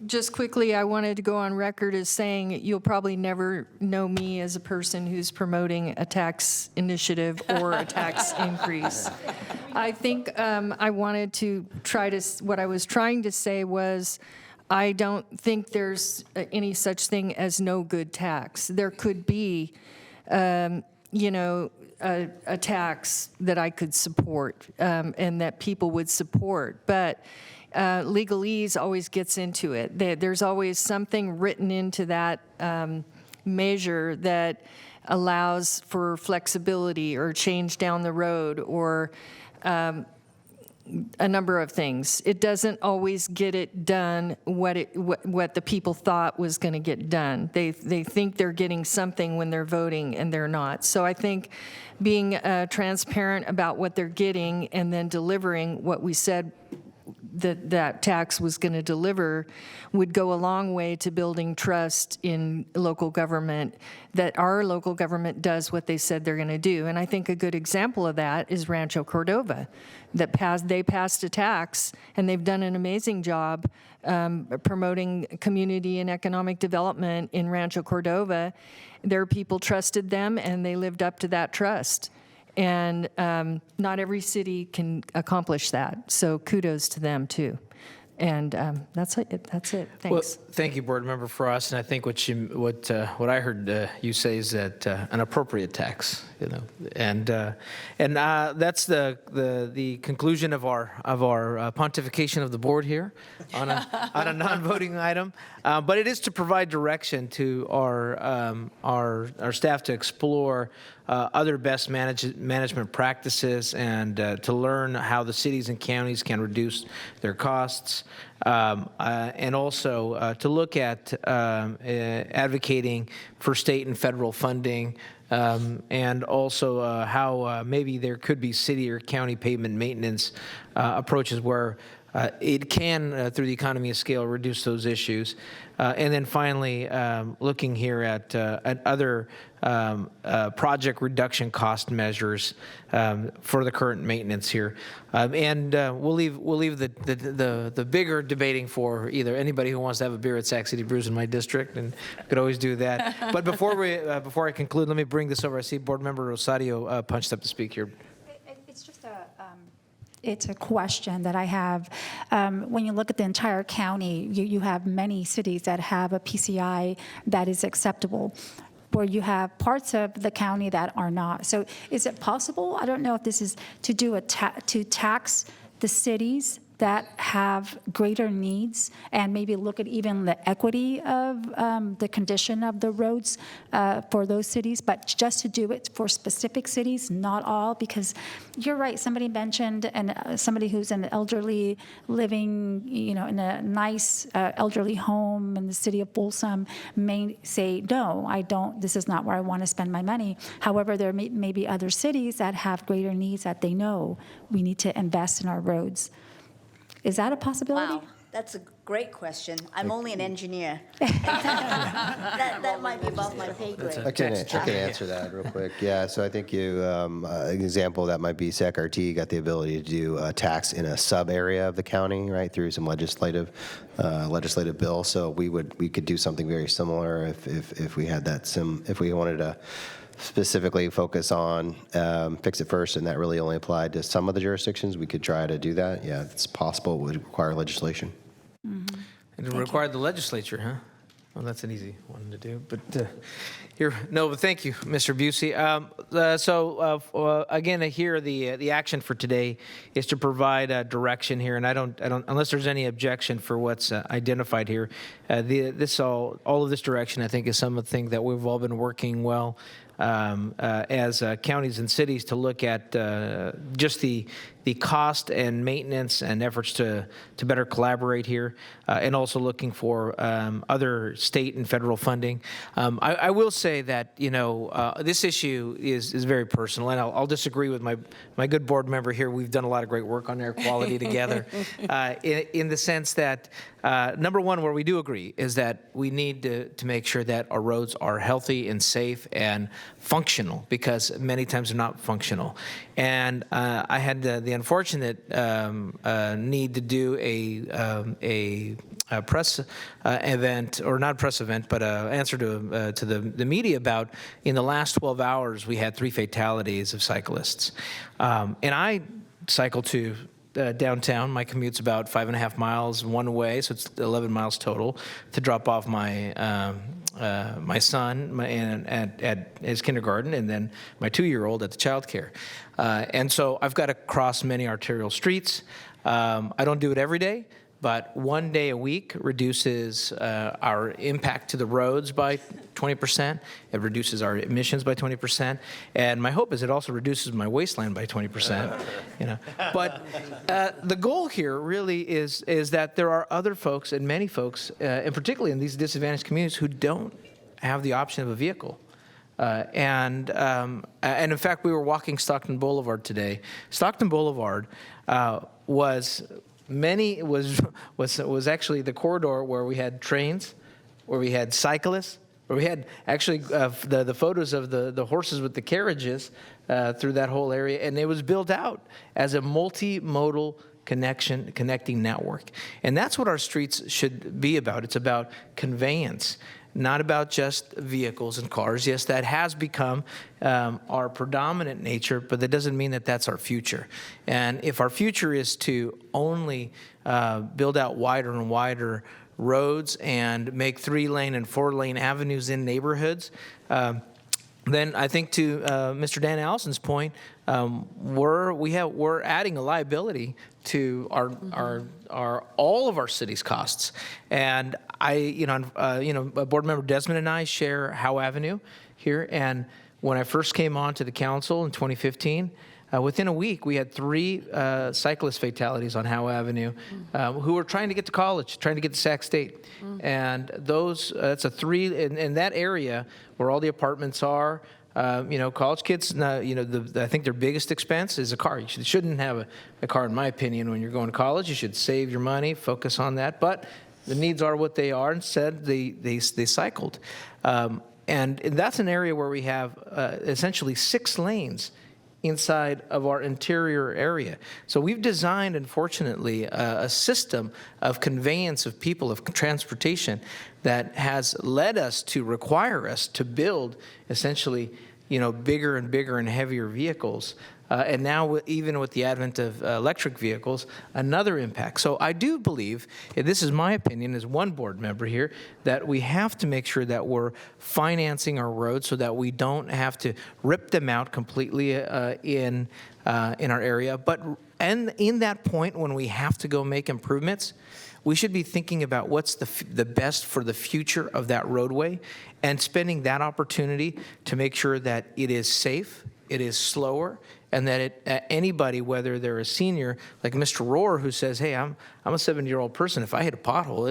Just quickly, I wanted to go on record as saying you'll probably never know me as a person who's promoting a tax initiative or a tax increase. I think I wanted to what I was trying to say was, I don't think there's any such thing as no good tax. There could be, a tax that I could support and that people would support. But legalese always gets into it. There's always something written into that measure that allows for flexibility or change down the road or a number of things. It doesn't always get it done what the people thought was going to get done. They think they're getting something when they're voting, and they're not. So I think being transparent about what they're getting and then delivering what we said that tax was going to deliver would go a long way to building trust in local government, that our local government does what they said they're going to do. And I think a good example of that is Rancho Cordova. They passed a tax, and they've done an amazing job promoting community and economic development in Rancho Cordova. Their people trusted them, and they lived up to that trust. And not every city can accomplish that. So kudos to them, too. And that's it. That's it. Well, Thanks. thank you, Board Member Frost. And I think what I heard you say is that an appropriate tax, and that's the conclusion of our pontification of the board here on a non-voting item. But it is to provide direction to our staff to explore other best management practices and to learn how the cities and counties can reduce their costs, and also to look at advocating for state and federal funding, and also how maybe there could be city or county pavement maintenance approaches where it can, through the economy of scale, reduce those issues. And then finally, looking here at other project reduction cost measures for the current maintenance here. And we'll leave the bigger debating for either anybody who wants to have a beer at Sac City Brews in my district, and could always do that. But before I conclude, let me bring this over. I see Board Member Rosario punched up to speak here. It's just it's a question that I have. When you look at the entire county, you have many cities that have a PCI that is acceptable, where you have parts of the county that are not. So is it possible, I don't know if this is to do to tax the cities that have greater needs and maybe look at even the equity of the condition of the roads for those cities, but just to do it for specific cities, not all, because you're right, somebody mentioned, and somebody who's an elderly living, in a nice elderly home in the city of Folsom may say, no, I don't, this is not where I want to spend my money. However, there may be other cities that have greater needs that they know we need to invest in our roads. Is that a possibility? Wow, that's a great question. I'm only an engineer. that might be above my pay grade. I can answer that real quick. Yeah, so I think an example of that might be SAC-RT got the ability to do a tax in a sub area of the county, right, through some legislative bill. So we could do something very similar if we had that if we wanted to specifically focus on Fix It First, and that really only applied to some of the jurisdictions, we could try to do that. Yeah, it's possible. It would require legislation. Mm-hmm. It would require the legislature, huh? Well, that's an easy one to do. But but thank you, Mr. Busey. Again, here the action for today is to provide direction here, and I don't unless there's any objection for what's identified here. All of this direction, I think, is something that we've all been working well as counties and cities to look at just the cost and maintenance and efforts to better collaborate here, and also looking for other state and federal funding. I will say that this issue is very personal, and I'll disagree with my good board member here. We've done a lot of great work on air quality together, in the sense that number one, where we do agree is that we need to make sure that our roads are healthy and safe and functional, because many times they're not functional. And I had the unfortunate need to do a press event, or not press event, but answer to the media about, in the last 12 hours, we had 3 fatalities of cyclists. And I cycle to downtown. My commute's about 5.5 miles one way, so it's 11 miles total, to drop off my son at his kindergarten, and then my 2-year-old at the child care. And so I've got to cross many arterial streets. I don't do it every day, but 1 day a week reduces our impact to the roads by 20%. It reduces our emissions by 20%. And my hope is it also reduces my wasteland by 20%. But the goal here really is that there are other folks, and many folks, and particularly in these disadvantaged communities, who don't have the option of a vehicle. And in fact, we were walking Stockton Boulevard today. Stockton Boulevard was actually the corridor where we had trains, where we had cyclists, where we had actually the photos of the horses with the carriages through that whole area, and it was built out as a multimodal connecting network. And that's what our streets should be about. It's about conveyance. not about just vehicles and cars. Yes, that has become our predominant nature, but that doesn't mean that that's our future. And if our future is to only build out wider and wider roads and make 3-lane and 4-lane avenues in neighborhoods, then I think to Mr. Dan Allison's point, we're adding a liability to our all of our city's costs. And Board Member Desmond and I share Howe Avenue here. And when I first came on to the council in 2015, within a week, we had 3 cyclist fatalities on Howe Avenue who were trying to get to college, trying to get to Sac State. And that's a 3 in that area where all the apartments are. College kids, I think their biggest expense is a car. You shouldn't have a car, in my opinion, when you're going to college. You should save your money, focus on that. But the needs are what they are. Instead, they cycled. And that's an area where we have essentially 6 lanes inside of our interior area. So we've designed, unfortunately, a system of conveyance of people, of transportation, that has led us to require us to build essentially, bigger and bigger and heavier vehicles. And now, even with the advent of electric vehicles, another impact. So I do believe, and this is my opinion as one board member here, that we have to make sure that we're financing our roads so that we don't have to rip them out completely in our area. And in that point, when we have to go make improvements, we should be thinking about what's the best for the future of that roadway and spending that opportunity to make sure that it is safe, it is slower, and that anybody, whether they're a senior, like Mr. Rohr, who says, hey, I'm a 70-year-old person, if I hit a pothole,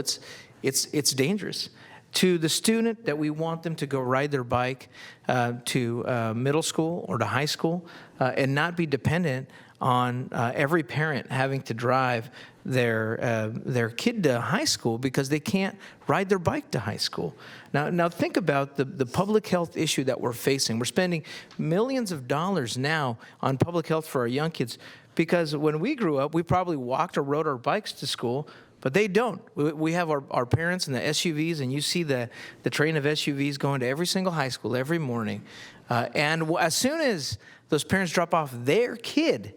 it's dangerous. To the student that we want them to go ride their bike to middle school or to high school and not be dependent on every parent having to drive their kid to high school because they can't ride their bike to high school. Now think about the public health issue that we're facing. We're spending millions of dollars now on public health for our young kids because when we grew up, we probably walked or rode our bikes to school, but they don't. We have our parents in the SUVs, and you see the train of SUVs going to every single high school every morning. And as soon as those parents drop off their kid,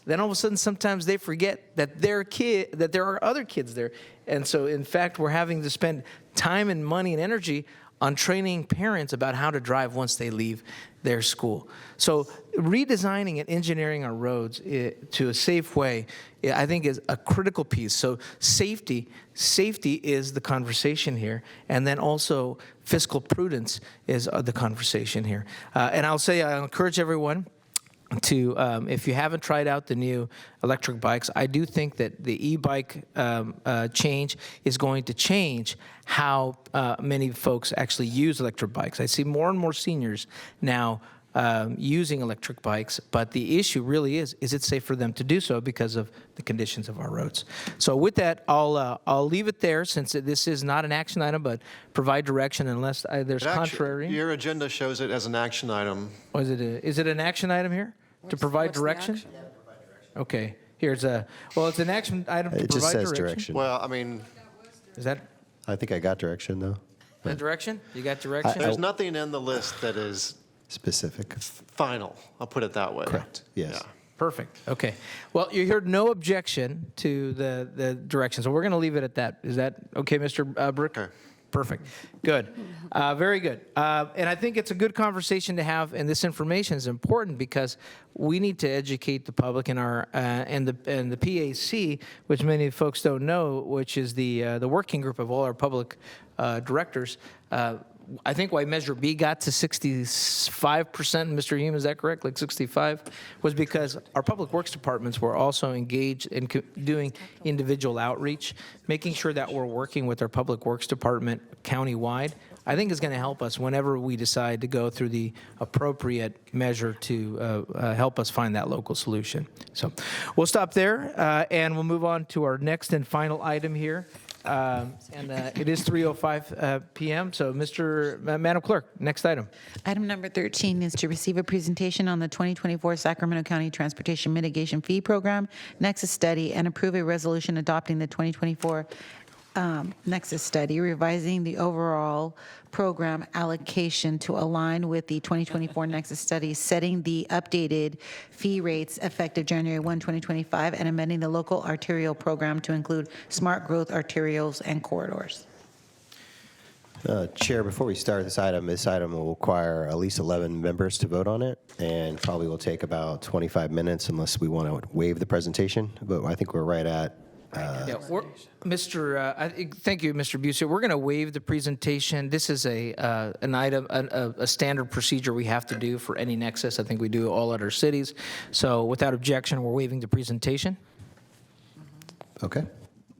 then all of a sudden, sometimes they forget that that there are other kids there. And so, in fact, we're having to spend time and money and energy on training parents about how to drive once they leave their school. So redesigning and engineering our roads to a safe way, I think, is a critical piece. So safety is the conversation here. And then also fiscal prudence is the conversation here. And I'll encourage everyone to, if you haven't tried out the new electric bikes, I do think that the e-bike change is going to change how many folks actually use electric bikes. I see more and more seniors now using electric bikes, but the issue really is it safe for them to do so because of the conditions of our roads? So with that, I'll leave it there since this is not an action item, but provide direction unless there's contrary. Your agenda shows it as an action item. Oh, is it an action item here to provide direction? Okay, it's an action item to provide direction. It just says direction. Well, I mean, is that? I think I got direction though. The direction? You got direction? There's nothing in the list that is specific. Final. I'll put it that way. Correct. Yes. Yeah. Perfect. Okay. Well, you heard no objection to the direction, so we're going to leave it at that. Is that okay, Mr. Brick? Okay. Perfect. Good. Very good. And I think it's a good conversation to have, and this information is important because we need to educate the public and the PAC, which many folks don't know, which is the working group of all our public directors. I think why Measure B got to 65%, Mr. Hume, is that correct? Like 65, was because our public works departments were also engaged in doing individual outreach, making sure that we're working with our public works department countywide. I think is going to help us whenever we decide to go through the appropriate measure to help us find that local solution. So we'll stop there and we'll move on to our next and final item here. It is 3:05 p.m. So, Madam Clerk, next item. Item number 13 is to receive a presentation on the 2024 Sacramento County Transportation Mitigation Fee Program Nexus Study and approve a resolution adopting the 2024 Nexus study, revising the overall program allocation to align with the 2024 Nexus study, setting the updated fee rates effective January 1, 2025, and amending the local arterial program to include smart growth arterials and corridors. Chair, before we start this item will require at least 11 members to vote on it, and probably will take about 25 minutes unless we want to waive the presentation, but I think we're right at Yeah, thank you, Mr. Busey. We're going to waive the presentation. This is an item, a standard procedure we have to do for any nexus. I think we do all at our cities. So without objection, we're waiving the presentation. Okay.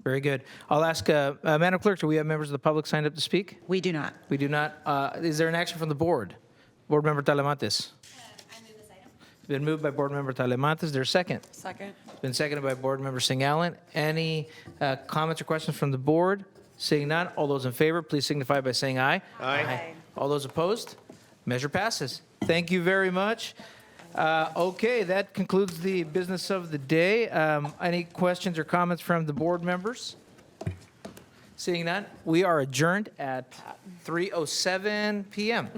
Very good. I'll ask, Madam Clerk, do we have members of the public signed up to speak? We do not. We do not. Is there an action from the board? Board Member Talamantes. It's been moved by Board Member Talamantes. Is there a second? Second. It's been seconded by Board Member Singh-Allen. Any comments or questions from the board? Seeing none, all those in favor, please signify by saying aye. Aye. All those opposed? Measure passes. Thank you very much. Okay, that concludes the business of the day. Any questions or comments from the board members? Seeing none, we are adjourned at 3:07 p.m.